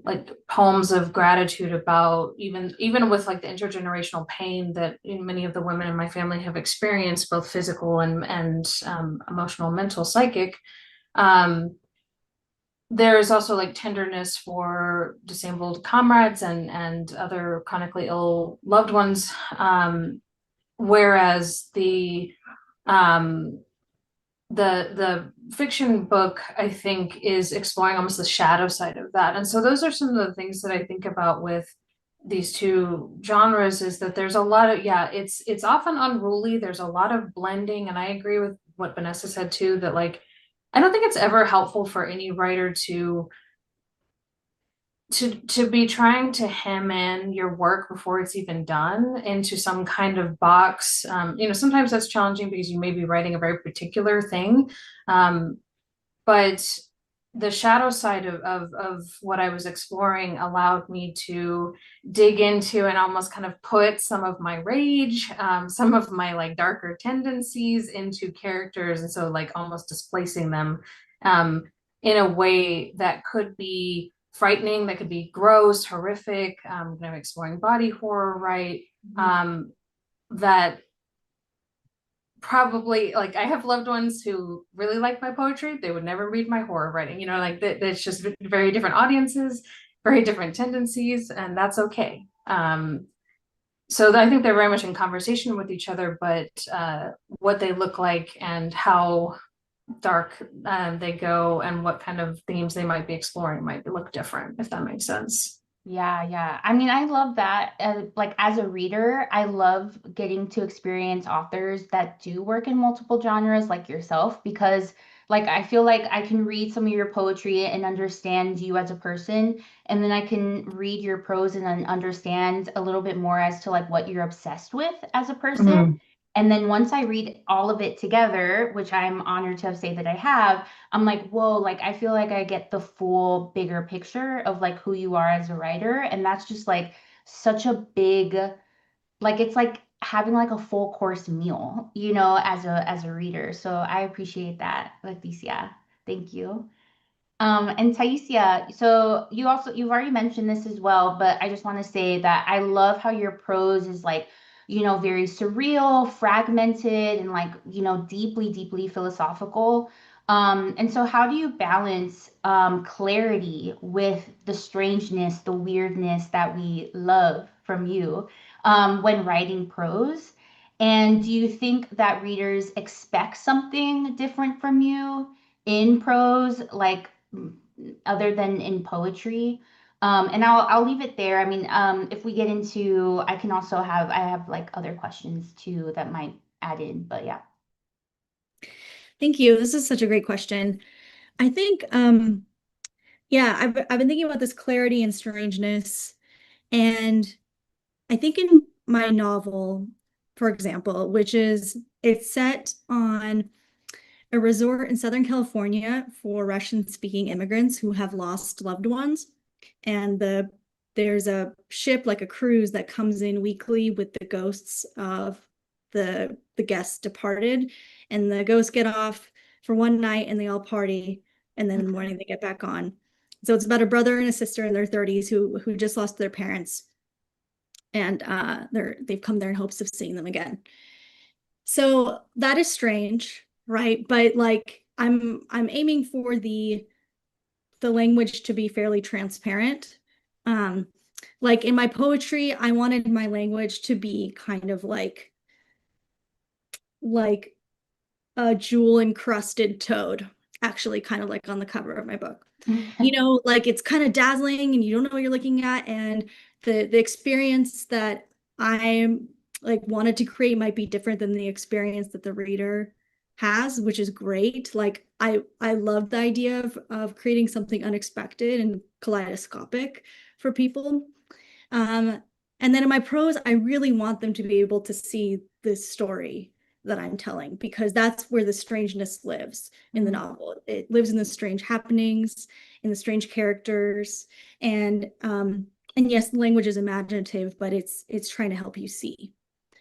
like poems of gratitude about even with like the intergenerational pain that many of the women in my family have experienced, both physical and emotional, mental, psychic. um there is also like tenderness for disabled comrades and other chronically ill loved ones. Whereas um, the fiction book, I think, is exploring almost the shadow side of that. And so those are some of the things that I think about with these two genres, is that there's a lot of, yeah, it's often unruly. There's a lot of blending. And I agree with what Vanessa said too, that like, I don't think it's ever helpful for any writer to be trying to hem in your work before it's even done into some kind of box. You know, sometimes that's challenging because you may be writing a very particular thing. Um, but the shadow side of what I was exploring allowed me to dig into and almost kind of put some of my rage, some of my like darker tendencies into characters. And so like almost displacing them um, in a way that could be frightening, that could be gross, horrific, kind of exploring body horror, right? That probably, like, I have loved ones who really like my poetry. They would never read my horror writing, you know, like it's just very different audiences, very different tendencies, and that's okay. So I think they're very much in conversation with each other, but what they look like and how dark they go and what kind of themes they might be exploring might look different, if that makes sense. Yeah, yeah. I mean, I love that. Like as a reader, I love getting to experience authors that do work in multiple genres like yourself because like I feel like I can read some of your poetry and understand you as a person, and then I can read your prose and then understand a little bit more as to like what you're obsessed with as a person. Mhm. And then once I read all of it together, which I'm honored to say that I have, I'm like, whoa, like I feel like I get the full bigger picture of like who you are as a writer. And that's just like such a big, like it's like having like a full course meal, you know, as a reader. So I appreciate that, Leticia. Thank you. And Taisia, so you've already mentioned this as well, but I just want to say that I love how your prose is like, you know, very surreal, fragmented, and like, you know, deeply, deeply philosophical. And so how do you balance clarity with the strangeness, the weirdness that we love from you when writing prose? And do you think that readers expect something different from you in prose, like other than in poetry? And I'll leave it there. I mean, if we get into, I have like other questions too that might add in, but yeah. Thank you. This is such a great question. I think, yeah, I've been thinking about this clarity and strangeness, and I think in my novel, for example, which is it's set on a resort in Southern California for Russian-speaking immigrants who have lost loved ones. And there's a ship, like a cruise, that comes in weekly with the ghosts of the guests departed. And the ghosts get off for one night and they all party. And then in the morning they get back on. So it's about a brother and a sister in their 30s who just lost their parents. And they've come there in hopes of seeing them again. So that is strange, right? But like I'm aiming for the language to be fairly transparent. Like in my poetry, I wanted my language to be kind of like a jewel encrusted toad, actually kind of like on the cover of my book. You know, like it's kind of dazzling and you don't know what you're looking at, and the experience that I like wanted to create might be different than the experience that the reader has, which is great. Like I love the idea of creating something unexpected and kaleidoscopic for people. And then in my prose, I really want them to be able to see this story that I'm telling, because that's where the strangeness lives in the novel. It lives in the strange happenings, in the strange characters, and yes, language is imaginative, but it's trying to help you see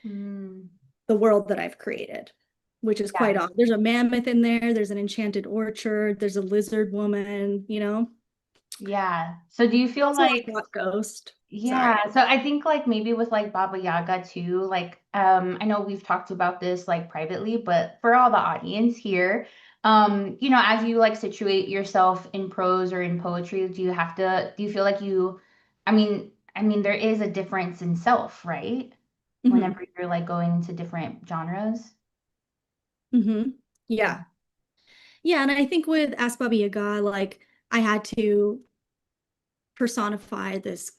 the world that I've created, which is quite odd. There's a mammoth in there, there's an enchanted orchard, there's a lizard woman, you know? Yeah. So do you feel Also like, a black ghost. yeah, Sorry. so I think like maybe with like Baba Yaga too, like I know we've talked about this like privately, but for all the audience here, you know, as you like situate yourself in prose or in poetry, do you feel like I mean there is a difference in self, right? Mm-hmm. Whenever you're like going into different genres. Mm-hmm. Yeah. Yeah, and I think with Ask Baba Yaga, like I had to personify this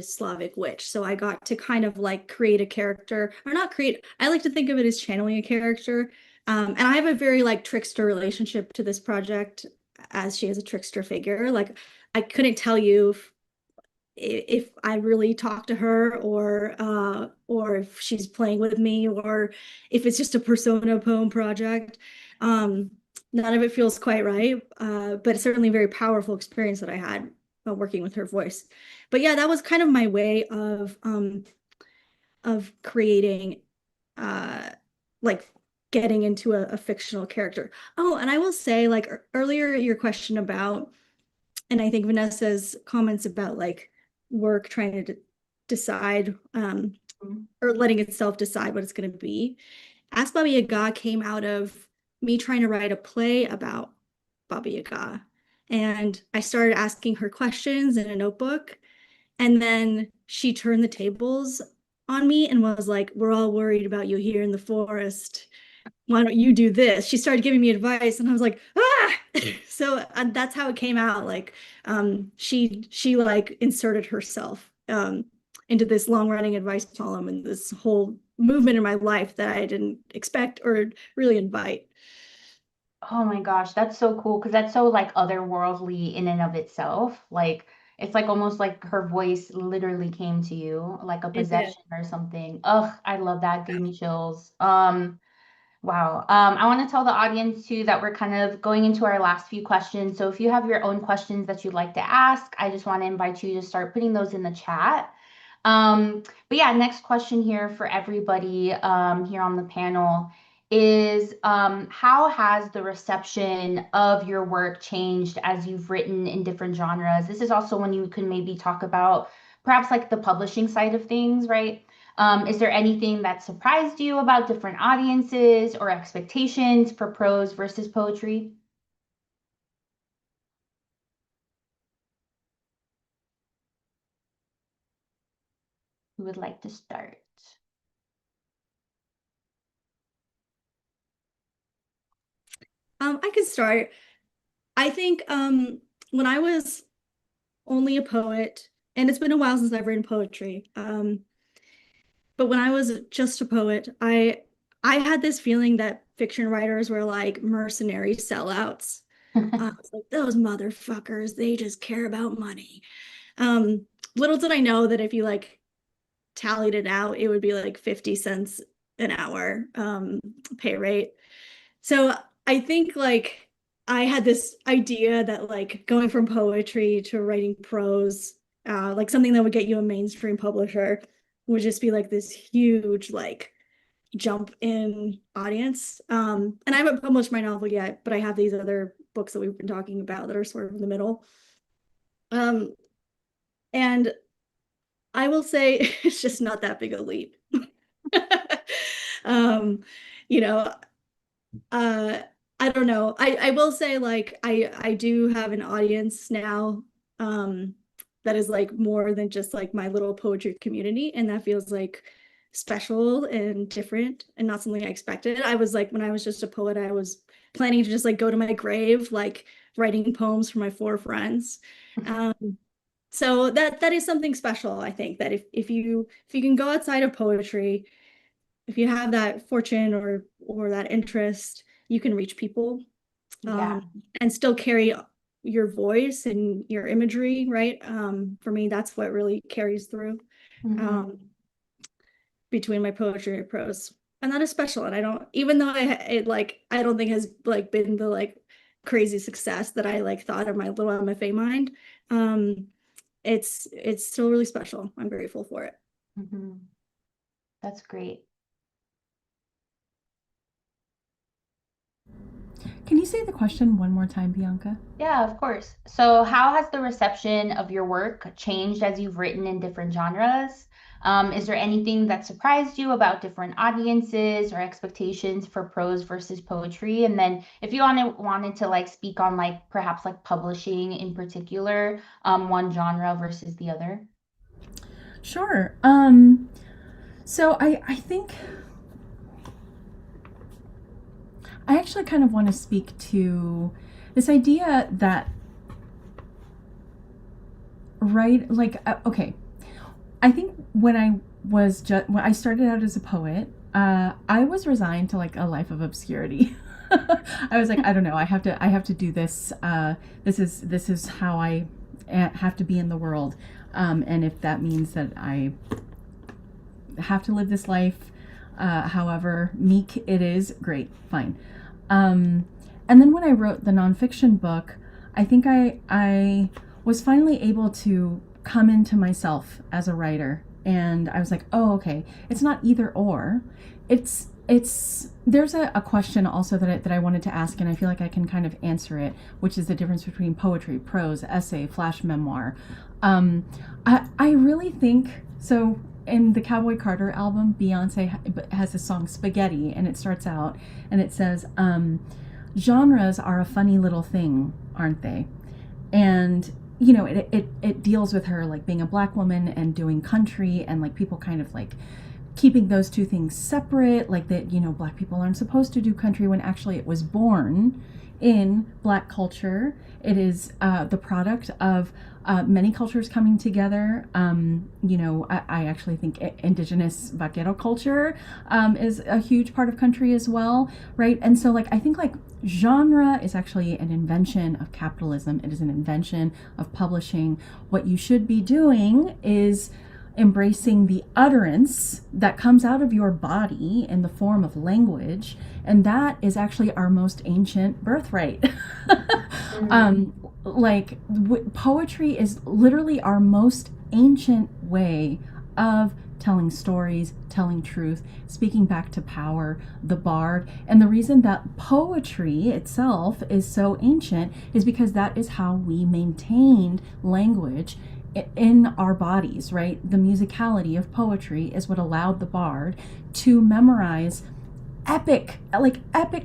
Slavic witch. So I got to kind of like create a character, or not create, I like to think of it as channeling a character. And I have a very like trickster relationship to this project, as she is a trickster figure. Like I couldn't tell you if I really talk to her, or if she's playing with me, or if it's just a persona poem project. Um, None of it feels quite right, but it's certainly a very powerful experience that I had working with her voice. But yeah, that was kind of my way of creating like getting into a fictional character. Oh, and I will say, like earlier, your question about, and I think Vanessa's comments about like work trying to decide or letting itself decide what it's going to be. Ask Baba Yaga came out of me trying to write a play about Baba Yaga. And I started asking her questions in a notebook. And then she turned the tables on me and was like, "We're all worried about you here in the forest. Why don't you do this?" She started giving me advice, and I was like, "Ah!" So that's how it came out. Like, she like inserted herself into this long running advice column and this whole movement in my life that I didn't expect or really invite. Oh my gosh, that's so cool because that's so like otherworldly in and of itself. Like it's like almost like her voice literally came to you, like a It did. possession or something. Ugh, I love that. Gave me chills. Wow. I want to tell the audience too that we're kind of going into our last few questions. So if you have your own questions that you'd like to ask, I just want to invite you to start putting those in the chat. But yeah, next question here for everybody here on the panel is how has the reception of your work changed as you've written in different genres? This is also when you can maybe talk about perhaps like the publishing side of things, right? Is there anything that surprised you about different audiences or expectations for prose versus poetry? Who would like to start? I could start. I think when I was only a poet, and it's been a while since I've written poetry, but when I was just a poet, I had this feeling that fiction writers were like mercenary sellouts. I was like, those motherfuckers, they just care about money. Um, Little did I know that if you like tallied it out, it would be like 50 cents an hour pay rate. So I think like I had this idea that like going from poetry to writing prose, like something that would get you a mainstream publisher would just be like this huge like jump in audience. And I haven't published my novel yet, but I have these other books that we've been talking about that are sort of in the middle. And I will say it's just not that big a leap. um, you know, I don't know. I will say like I do have an audience now that is like more than just like my little poetry community, and that feels like special and different and not something I expected. I was like when I was just a poet, I was planning to just like go to my grave like writing poems for my 4 friends. So that is something special, I think, that if you can go outside of poetry, if you have that fortune or that interest, you can reach people Yeah. and still carry your voice and your imagery, right? For me, that's what really carries through between my poetry and prose. And that is special. And I don't, even though I don't think has like been the like crazy success that I like thought of my little MFA mind. It's still really special. I'm grateful for it. That's great. Can you say the question one more time, Bianca? Yeah, of course. So, how has the reception of your work changed as you've written in different genres? Is there anything that surprised you about different audiences or expectations for prose versus poetry? And then, if you wanted to like speak on like perhaps like publishing in particular, one genre versus the other. Sure. So I think I actually kind of want to speak to this idea that okay, I think when I started out as a poet, I was resigned to like a life of obscurity. I was like, I don't know, I have to do this. This is how I have to be in the world, and if that means that I have to live this life, however meek it is, great, fine. And then when I wrote the nonfiction book, I think I was finally able to come into myself as a writer, and I was like, oh, okay, it's not either or. It's there's a question also that I wanted to ask, and I feel like I can kind of answer it, which is the difference between poetry, prose, essay, flash memoir. I really think so. In the Cowboy Carter album, Beyonce has a song Spaghetti, and it starts out and it says, genres are a funny little thing, aren't they? And you know, it deals with her like being a Black woman and doing country, and like people kind of like keeping those two things separate, like that, you know, Black people aren't supposed to do country when actually it was born in Black culture. It is the product of many cultures coming together. You know, I actually think indigenous vaquero culture is a huge part of country as well, right? And so like I think like genre is actually an invention of capitalism. It is an invention of publishing. What you should be doing is embracing the utterance that comes out of your body in the form of language, and that is actually our most ancient birthright. Poetry is literally our most ancient way of telling stories, telling truth, speaking back to power, the bard. And the reason that poetry itself is so ancient is because that is how we maintained language in our bodies, right? The musicality of poetry is what allowed the bard to memorize epic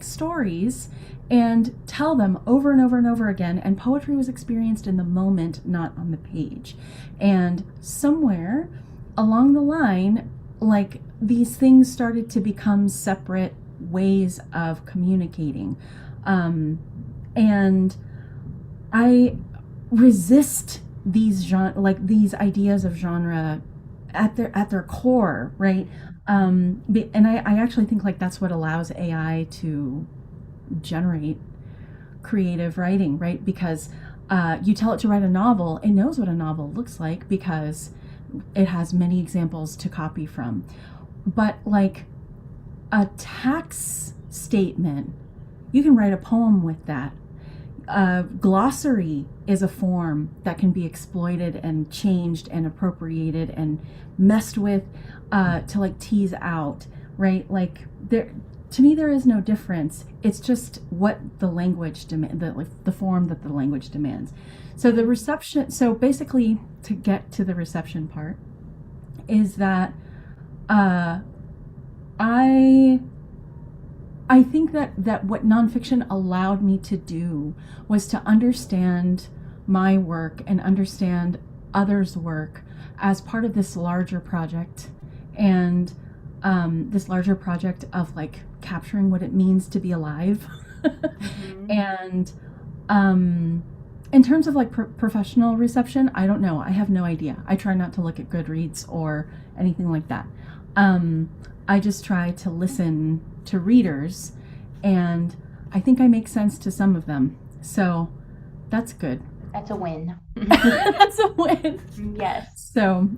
stories and tell them over and over and over again. And poetry was experienced in the moment, not on the page. And somewhere along the line, like these things started to become separate ways of communicating. And I resist these ideas of genre at their core, right? And I actually think like that's what allows AI to generate creative writing, right? Because you tell it to write a novel, it knows what a novel looks like because it has many examples to copy from. But like A tax statement, you can write a poem with that. A glossary is a form that can be exploited and changed and appropriated and messed with to like tease out, right? Like there, to me, there is no difference. It's just what the language demand, the form that the language demands. So the reception. So basically, to get to the reception part, is that uh, I I think that what nonfiction allowed me to do was to understand my work and understand others' work as part of this larger project, and this larger project of like capturing what it means to be alive. Mhm. And in terms of like professional reception, I don't know. I have no idea. I try not to look at Goodreads or anything like that. I just try to listen to readers, and I think I make sense to some of them. So that's good. That's a win. That's a win. Yes. So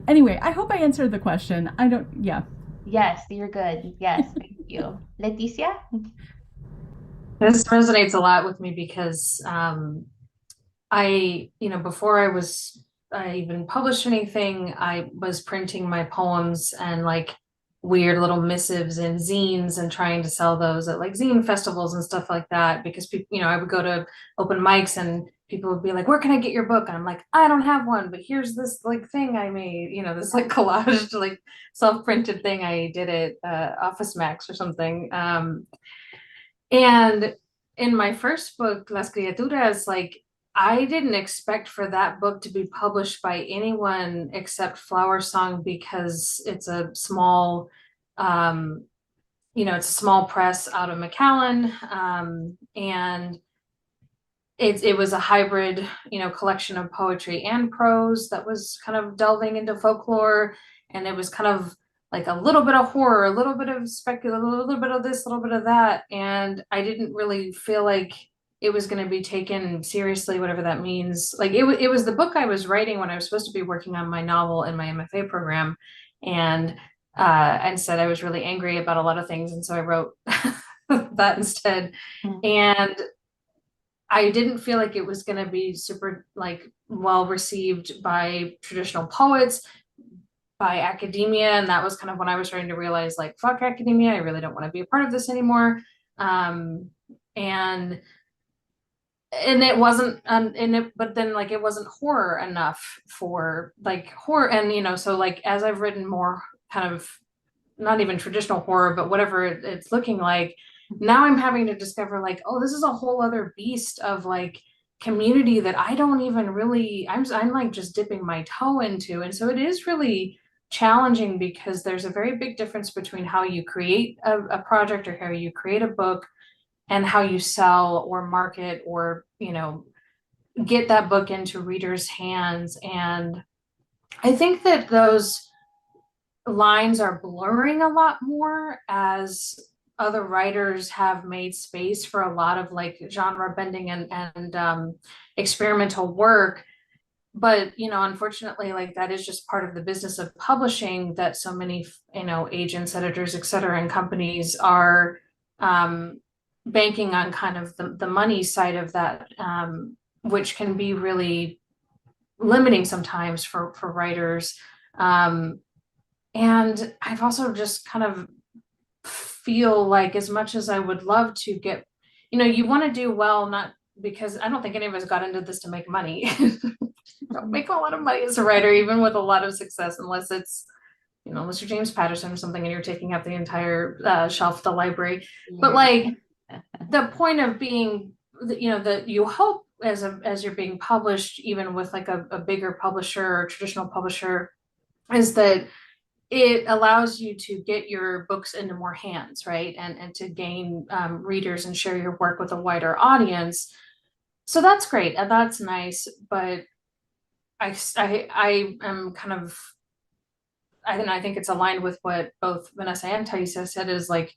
anyway, I hope I answered the question. I don't, yeah. Yes, you're good. Yes, thank you. Leticia? This resonates a lot with me because before I even published anything, I was printing my poems and like weird little missives in zines and trying to sell those at like zine festivals and stuff like that, because people, I would go to open mics and people would be like, where can I get your book? And I'm like, I don't have one, but here's this like thing I made, this like collaged, like self-printed thing I did at Office Max or something. And in my first book, Las Criaturas, like I didn't expect for that book to be published by anyone except Flower Song, because it's a small, it's a small press out of McAllen. And it was a hybrid, collection of poetry and prose that was kind of delving into folklore. And it was kind of like a little bit of horror, a little bit of speculative, a little bit of this, a little bit of that. And I didn't really feel like it was going to be taken seriously, whatever that means. Like it was the book I was writing when I was supposed to be working on my novel in my MFA program. And instead I was really angry about a lot of things. And so I wrote that instead. And I didn't feel like it was going to be super like well received by traditional poets, by academia. And that was kind of when I was starting to realize like, fuck academia, I really don't want to be a part of this anymore. And it wasn't, but then like it wasn't horror enough for like horror. And, so like as I've written more kind of not even traditional horror, but whatever it's looking like, now I'm having to discover like, oh, this is a whole other beast of like community that I don't even really, I'm like just dipping my toe into. And so it is really challenging, because there's a very big difference between how you create a project or how you create a book and how you sell or market or, get that book into readers' hands. And I think that those lines are blurring a lot more as other writers have made space for a lot of like genre bending and experimental work. But unfortunately, like that is just part of the business of publishing, that so many agents, editors, et cetera, and companies are banking on kind of the money side of that, which can be really limiting sometimes for writers. And I've also just kind of feel like, as much as I would love to get, you want to do well, not because I don't think any of us got into this to make money. Don't make a lot of money as a writer, even with a lot of success, unless it's, unless you're James Patterson or something and you're taking up the entire shelf of the library. But like the point of being, that you hope as you're being published, even with like a bigger publisher or traditional publisher, is that it allows you to get your books into more hands, right? And to gain readers and share your work with a wider audience. So that's great. And that's nice. But I am kind of, I think it's aligned with what both Vanessa and Taisia said, is like,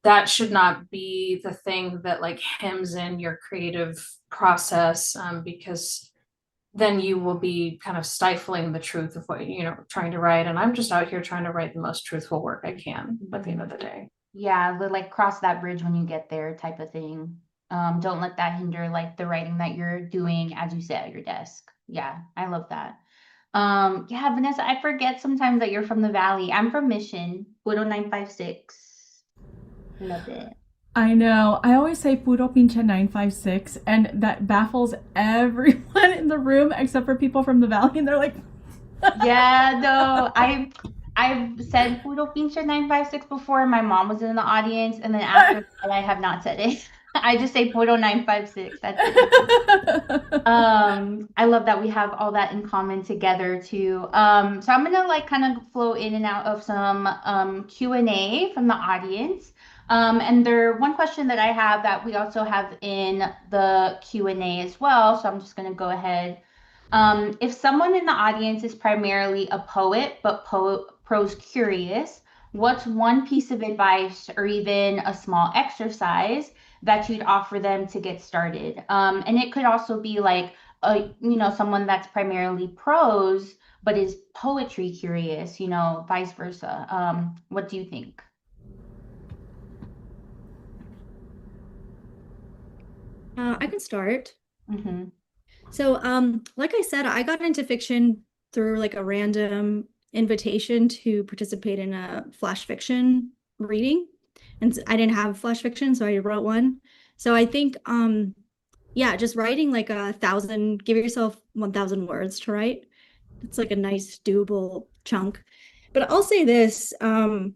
that should not be the thing that like hems in your creative process, because then you will be kind of stifling the truth of what trying to write. And I'm just out here trying to write the most truthful work I can at the end of the day. Yeah, like cross that bridge when you get there type of thing. Don't let that hinder like the writing that you're doing as you sit at your desk. Yeah, I love that. Yeah, Vanessa, I forget sometimes that you're from the Valley. I'm from Mission, Puro 956. Love it. I know. I always say puro pinche 956, and that baffles everyone in the room except for people from the Valley, and they're like, Yeah, no, I've said Puro Pinche 956 before. My mom was in the audience, and then after that, I have not said it. I just say Puro 956. That's it. I love that we have all that in common together too. So I'm gonna like kind of flow in and out of some Q&A from the audience. And one question that I have that we also have in the Q&A as well. So I'm just gonna go ahead. If someone in the audience is primarily a poet but prose curious, what's one piece of advice or even a small exercise that you'd offer them to get started? And it could also be like someone that's primarily prose but is poetry curious, vice versa. What do you think? I can start. Mm-hmm. So, like I said, I got into fiction through like a random invitation to participate in a flash fiction reading. And I didn't have flash fiction, so I wrote one. So I think, yeah, just writing like 1,000, give yourself 1,000 words to write. It's like a nice doable chunk. But I'll say this, don't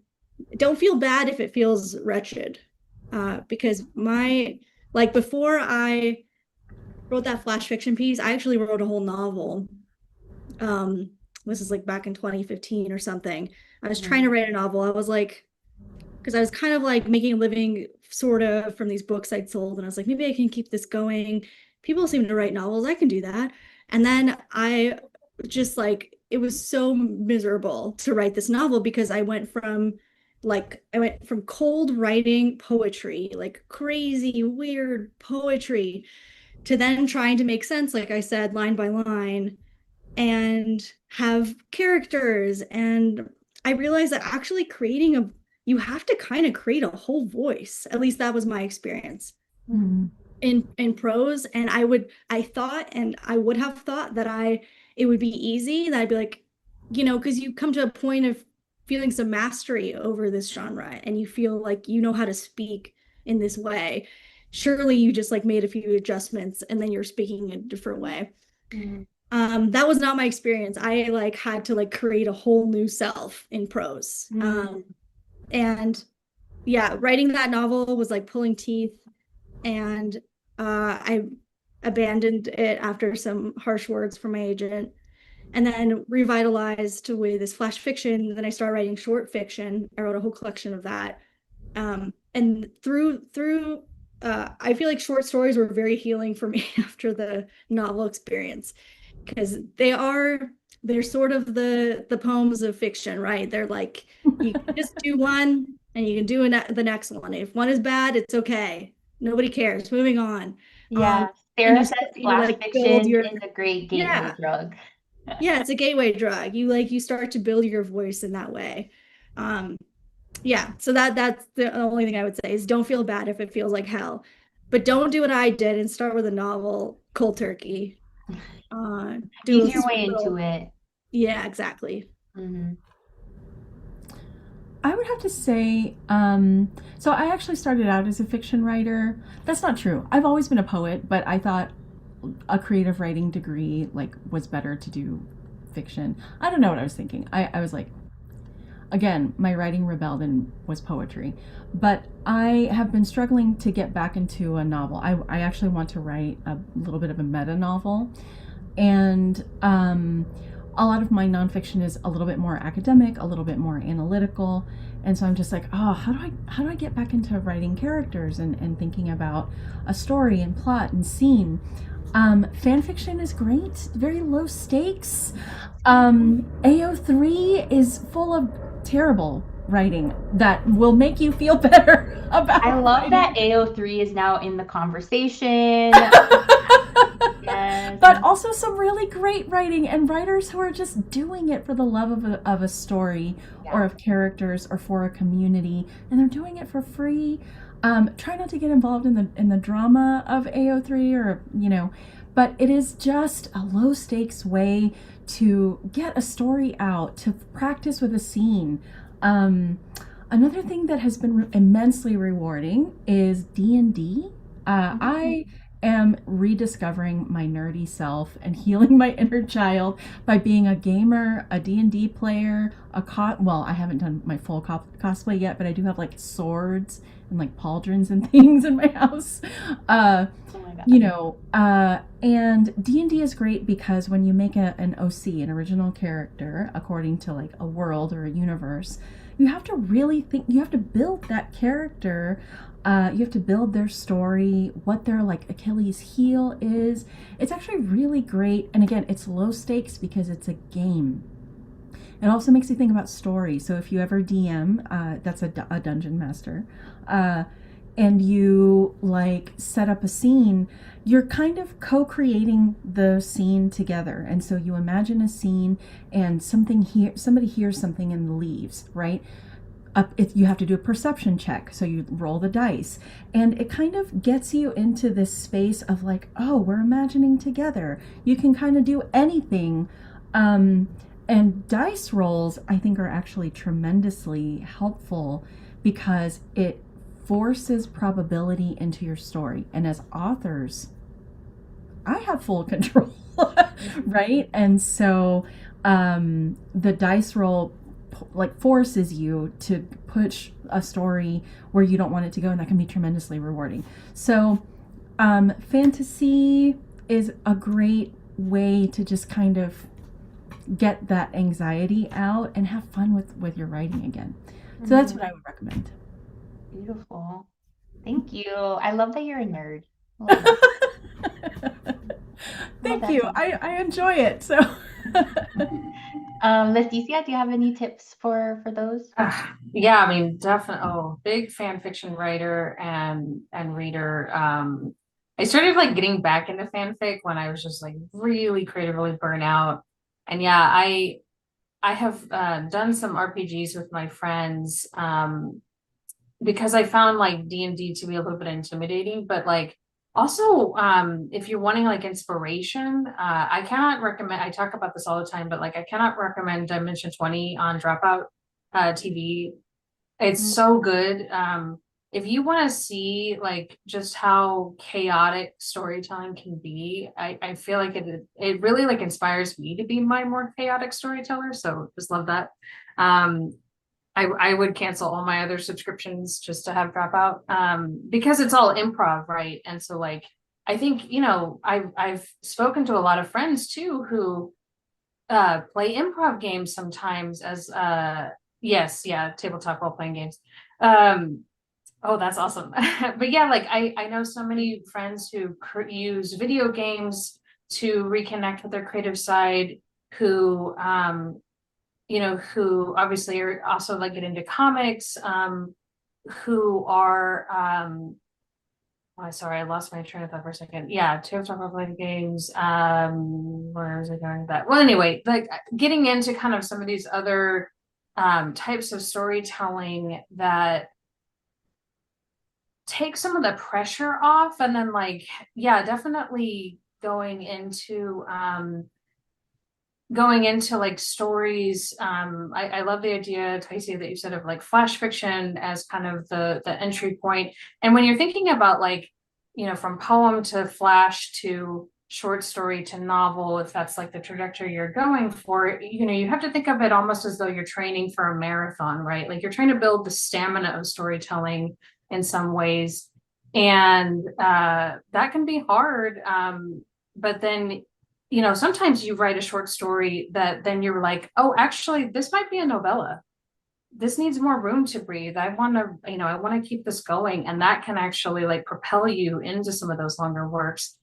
feel bad if it feels wretched. Because before I wrote that flash fiction piece, I actually wrote a whole novel. This is like back in 2015 or something. I was trying to write a novel. I was like, because I was kind of like making a living sort of from these books I'd sold. And I was like, maybe I can keep this going. People seem to write novels. I can do that. And then I just like, it was so miserable to write this novel because I went from cold writing poetry, like crazy, weird poetry, to then trying to make sense, like I said, line by line, and have characters. And I realized that actually you have to kind of create a whole voice. At least that was my experience in prose. And I would have thought that it would be easy, that I'd be like, because you come to a point of feeling some mastery over this genre and you feel like you know how to speak in this way. Surely you just like made a few adjustments and then you're speaking in a different way. That was not my experience. I like had to like create a whole new self in prose. And yeah, writing that novel was like pulling teeth, and I abandoned it after some harsh words from my agent, and then revitalized with this flash fiction. Then I started writing short fiction. I wrote a whole collection of that. And through I feel like short stories were very healing for me after the novel experience, because they're sort of the poems of fiction, right? They're like, you can just do one and you can do the next one. If one is bad, it's okay. Nobody cares. Moving on. Yeah, Sarah says flash fiction is a great gateway drug. Yeah, it's a gateway drug. You start to build your voice in that way. Yeah, so that's the only thing I would say is don't feel bad if it feels like hell, but don't do what I did and start with a novel cold turkey. Ease your way into it. Yeah, exactly. I would have to say, so I actually started out as a fiction writer. That's not true. I've always been a poet, but I thought a creative writing degree like was better to do fiction. I don't know what I was thinking. I was like, again, my writing rebelled and was poetry. But I have been struggling to get back into a novel. I actually want to write a little bit of a meta novel. And a lot of my nonfiction is a little bit more academic, a little bit more analytical. And so I'm just like, oh, how do I get back into writing characters and thinking about a story and plot and scene? Fan fiction is great, very low stakes. AO3 is full of terrible writing that will make you feel better about I love writing. that AO3 is now in the conversation. Yes. but also some really great writing and writers who are just doing it for the love of a story or of characters or for a community, and they're doing it for free. Try not to get involved in the drama of AO3 or but it is just a low stakes way to get a story out, to practice with a scene. Another thing that has been immensely rewarding is D&D. I am rediscovering my nerdy self and healing my inner child by being a gamer, a D&D player, well, I haven't done my full cosplay yet, but I do have like swords and like pauldrons and things in my house. And D&D is great because when you make an OC, an original character, according to like a world or a universe, you have to really think, you have to build that character. You have to build their story, what their like Achilles heel is. It's actually really great. And again, it's low stakes because it's a game. It also makes you think about story. So if you ever DM, that's a dungeon master, and you like set up a scene, you're kind of co-creating the scene together. And so you imagine a scene and somebody hears something and leaves, right? You have to do a perception check. So you roll the dice and it kind of gets you into this space of like, oh, we're imagining together. You can kind of do anything. And dice rolls, I think, are actually tremendously helpful because it forces probability into your story. And as authors, I have full control, right? And so the dice roll like forces you to push a story where you don't want it to go, and that can be tremendously rewarding. So fantasy is a great way to just kind of get that anxiety out and have fun with your writing again. So that's what I would recommend. Beautiful. Thank you. I love that you're a nerd. I love that. Thank you. I enjoy it. So Leticia, do you have any tips for those? Yeah, I mean, definitely. Oh, big fan fiction writer and reader. I started like getting back into fanfic when I was just like really creatively burnt out. And yeah, I have done some RPGs with my friends because I found like D&D to be a little bit intimidating, but like also if you're wanting like inspiration, I cannot recommend, I talk about this all the time, but like I cannot recommend Dimension 20 on Dropout TV. It's so good. If you want to see like just how chaotic storytelling can be, I feel like it really like inspires me to be my more chaotic storyteller. So just love that. I would cancel all my other subscriptions just to have Dropout because it's all improv, right? And so like I think I've spoken to a lot of friends too who play improv games sometimes as tabletop role playing games. Oh, that's awesome. But yeah, like I know so many friends who use video games to reconnect with their creative side, who who obviously are also like get into comics, who are sorry, I lost my train of thought for a second. Yeah, tabletop role playing games. Where was I going with that? Well, anyway, like getting into kind of some of these other types of storytelling that take some of the pressure off, and then like definitely going into like stories. I love the idea, Taisia, that you said of like flash fiction as kind of the entry point. And when you're thinking about like from poem to flash to short story to novel, if that's like the trajectory you're going for, you have to think of it almost as though you're training for a marathon, right? Like you're trying to build the stamina of storytelling in some ways, and that can be hard, but then sometimes you write a short story that then you're like, oh, actually this might be a novella, this needs more room to breathe, I want to keep this going, and that can actually like propel you into some of those longer works.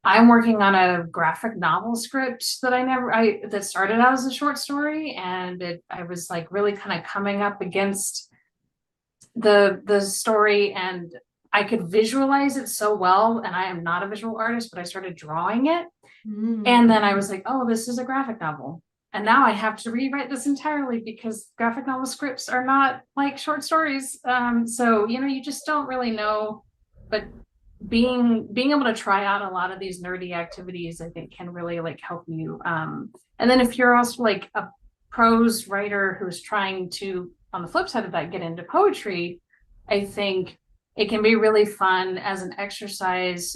I'm working on a graphic novel script that started out as a short story, and I was like really kind of coming up against the story, and I could visualize it so well, and I am not a visual artist, but I started drawing it, And then I was like, oh, this is a graphic novel. And now I have to rewrite this entirely because graphic novel scripts are not like short stories. So, you just don't really know. But being able to try out a lot of these nerdy activities, I think can really like help you. And then if you're also like a prose writer who's trying to, on the flip side of that, get into poetry, I think it can be really fun as an exercise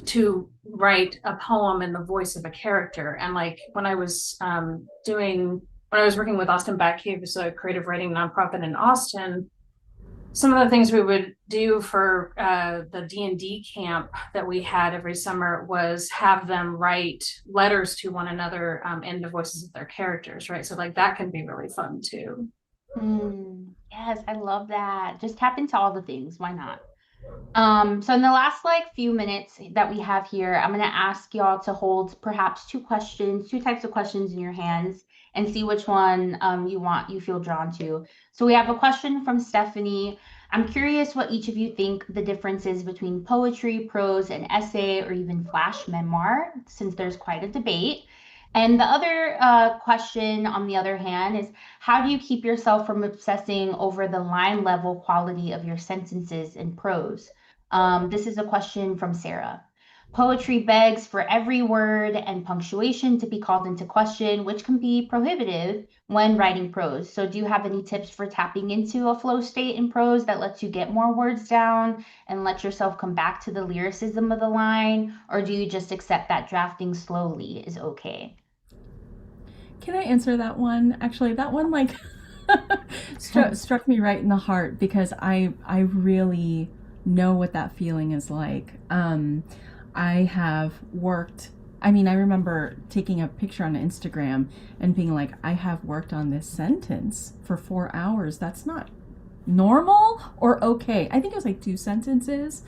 to write a poem in the voice of a character. And like when I was working with Austin Batcave, as a creative writing nonprofit in Austin, some of the things we would do for the D&D camp that we had every summer was have them write letters to one another in the voices of their characters, right? So like that can be really fun too. Yes, I love that. Just tap into all the things. Why not? So in the last like few minutes that we have here, I'm gonna ask y'all to hold perhaps two types of questions in your hands and see which one you feel drawn to. So we have a question from Stephanie. I'm curious what each of you think the difference is between poetry, prose, and essay, or even flash memoir, since there's quite a debate. And the other question, on the other hand, is how do you keep yourself from obsessing over the line level quality of your sentences in prose? This is a question from Sarah. Poetry begs for every word and punctuation to be called into question, which can be prohibitive when writing prose. So, do you have any tips for tapping into a flow state in prose that lets you get more words down and let yourself come back to the lyricism of the line? Or do you just accept that drafting slowly is okay? Can I answer that one? Actually, that one like struck me right in the heart because I really know what that feeling is like. I have worked. I mean, I remember taking a picture on Instagram and being like, I have worked on this sentence for 4 hours. That's not normal or okay. I think it was like 2 sentences.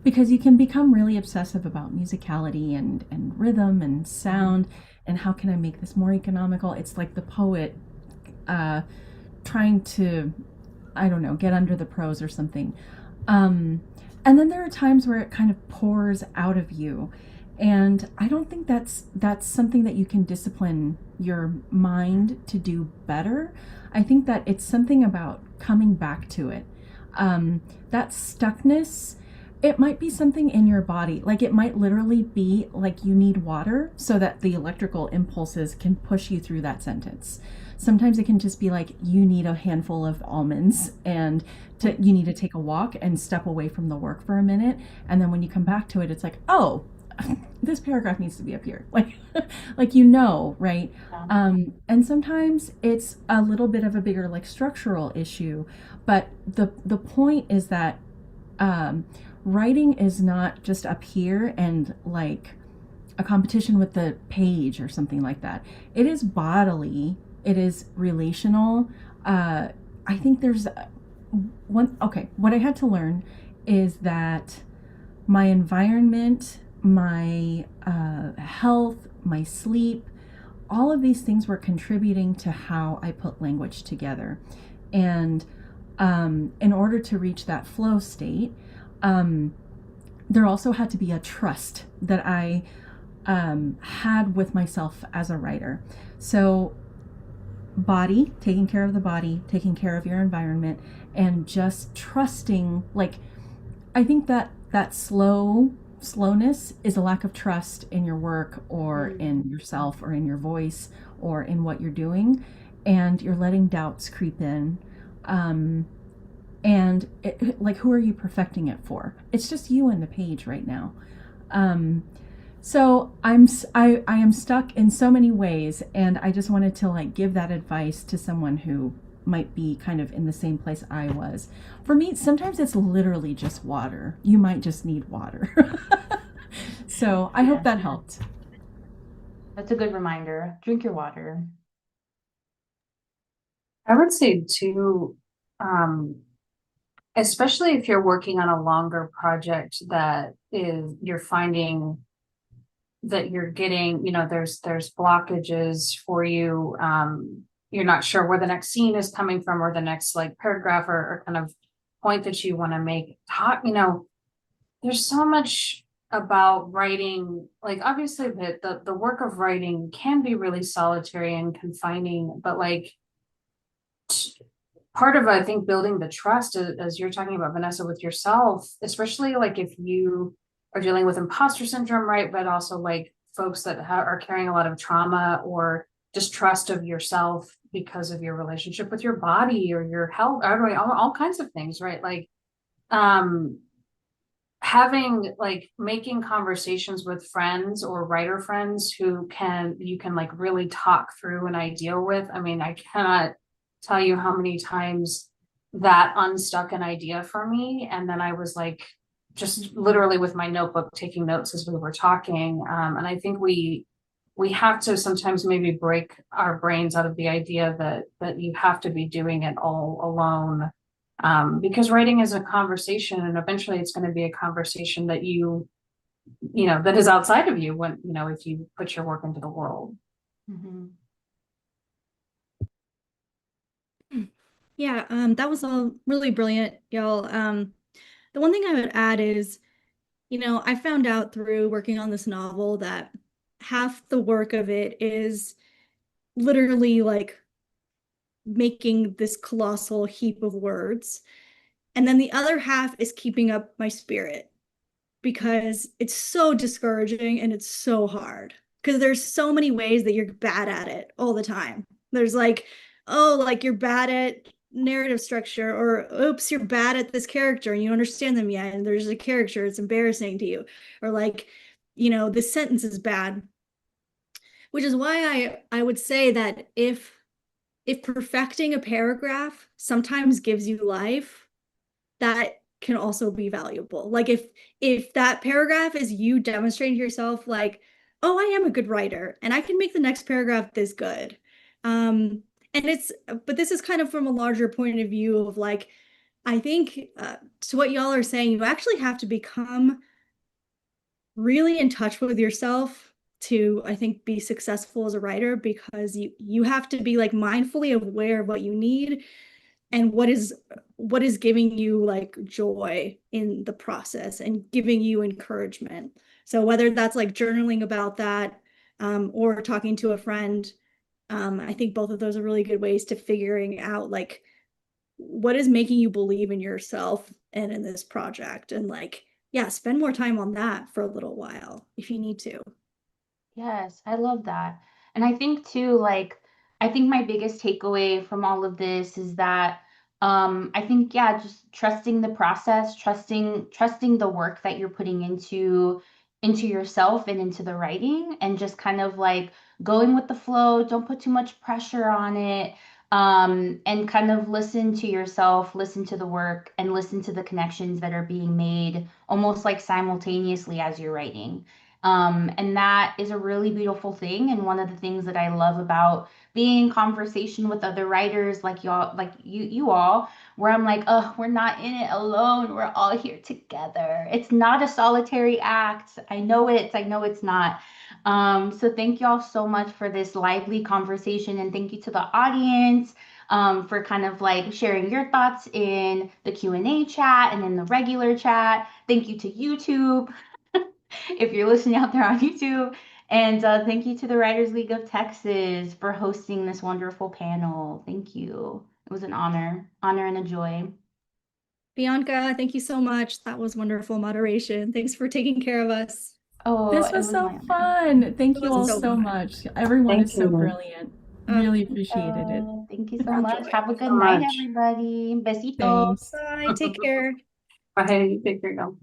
Because you can become really obsessive about musicality and rhythm and sound and how can I make this more economical. It's like the poet trying to, I don't know, get under the prose or something. And then there are times where it kind of pours out of you. And I don't think that's something that you can discipline your mind to do better. I think that it's something about coming back to it. That stuckness, it might be something in your body. Like it might literally be like you need water so that the electrical impulses can push you through that sentence. Sometimes it can just be like you need a handful of almonds and you need to take a walk and step away from the work for a minute. And then when you come back to it, it's like, oh, this paragraph needs to be up here. Like, right? And sometimes it's a little bit of a bigger like structural issue. But the point is that writing is not just up here and like a competition with the page or something like that. It is bodily. It is relational. I think there's what I had to learn is that my environment, my health, my sleep, all of these things were contributing to how I put language together. And in order to reach that flow state, there also had to be a trust that I had with myself as a writer. So body, taking care of the body, taking care of your environment, and just trusting. Like, I think that slowness is a lack of trust in your work or in yourself or in your voice or in what you're doing, and you're letting doubts creep in. And like, who are you perfecting it for? It's just you and the page right now. So I am stuck in so many ways, and I just wanted to like give that advice to someone who might be kind of in the same place I was. For me, sometimes it's literally just water. You might just need water. So I hope that helped. That's a good reminder. Drink your water. I would say too, especially if you're working on a longer project that you're finding that you're getting, there's blockages for you. You're not sure where the next scene is coming from or the next like paragraph or kind of point that you want to make. There's so much about writing, like obviously the work of writing can be really solitary and confining, but like part of, I think, building the trust, as you're talking about, Vanessa, with yourself, especially like if you are dealing with imposter syndrome, right? But also like folks that are carrying a lot of trauma or distrust of yourself because of your relationship with your body or your health, all kinds of things, right? Like, um, having like making conversations with friends or writer friends who you can like really talk through an idea with. I mean, I cannot tell you how many times that unstuck an idea for me, and then I was like just literally with my notebook taking notes as we were talking. And I think we have to sometimes maybe break our brains out of the idea that you have to be doing it all alone, because writing is a conversation, and eventually it's going to be a conversation that that is outside of you when, if you put your work into the world. Mhm. Yeah, that was all really brilliant, y'all. The one thing I would add is, I found out through working on this novel that half the work of it is literally like making this colossal heap of words. And then the other half is keeping up my spirit because it's so discouraging and it's so hard because there's so many ways that you're bad at it all the time. There's like, oh, like you're bad at narrative structure, or oops, you're bad at this character and you don't understand them yet. And there's a character, it's embarrassing to you. Or like, this sentence is bad. Which is why I would say that if perfecting a paragraph sometimes gives you life, that can also be valuable. Like if that paragraph is you demonstrating to yourself like, oh, I am a good writer and I can make the next paragraph this good. And but this is kind of from a larger point of view of like, I think to what y'all are saying, you actually have to become really in touch with yourself to, I think, be successful as a writer, because you have to be like mindfully aware of what you need and what is giving you like joy in the process and giving you encouragement. So whether that's like journaling about that, or talking to a friend, I think both of those are really good ways to figuring out like what is making you believe in yourself and in this project. And like, yeah, spend more time on that for a little while if you need to. Yes, I love that. And I think too, like, I think my biggest takeaway from all of this is that I think, yeah, just trusting the process, trusting the work that you're putting into yourself and into the writing, and just kind of like going with the flow. Don't put too much pressure on it. And kind of listen to yourself, listen to the work, and listen to the connections that are being made almost like simultaneously as you're writing. And that is a really beautiful thing. And one of the things that I love about being in conversation with other writers like y'all, like you all, where I'm like, oh, we're not in it alone. We're all here together. It's not a solitary act. I know it's not. So thank y'all so much for this lively conversation. And thank you to the audience, for kind of like sharing your thoughts in the Q&A chat and in the regular chat. Thank you to YouTube if you're listening out there on YouTube. And thank you to the Writers League of Texas for hosting this wonderful panel. Thank you. It was an honor and a joy. Bianca, thank you so much. That was wonderful moderation. Thanks for taking care of us. Oh, This it was was so my honor. fun. Thank It you was all so so fun. much. Everyone Thank is so you. brilliant. Really appreciated it. Thank you so Enjoy. much. Have a good So night, much. everybody. Besitos. Thanks. Bye. Take care. Bye. Take care now.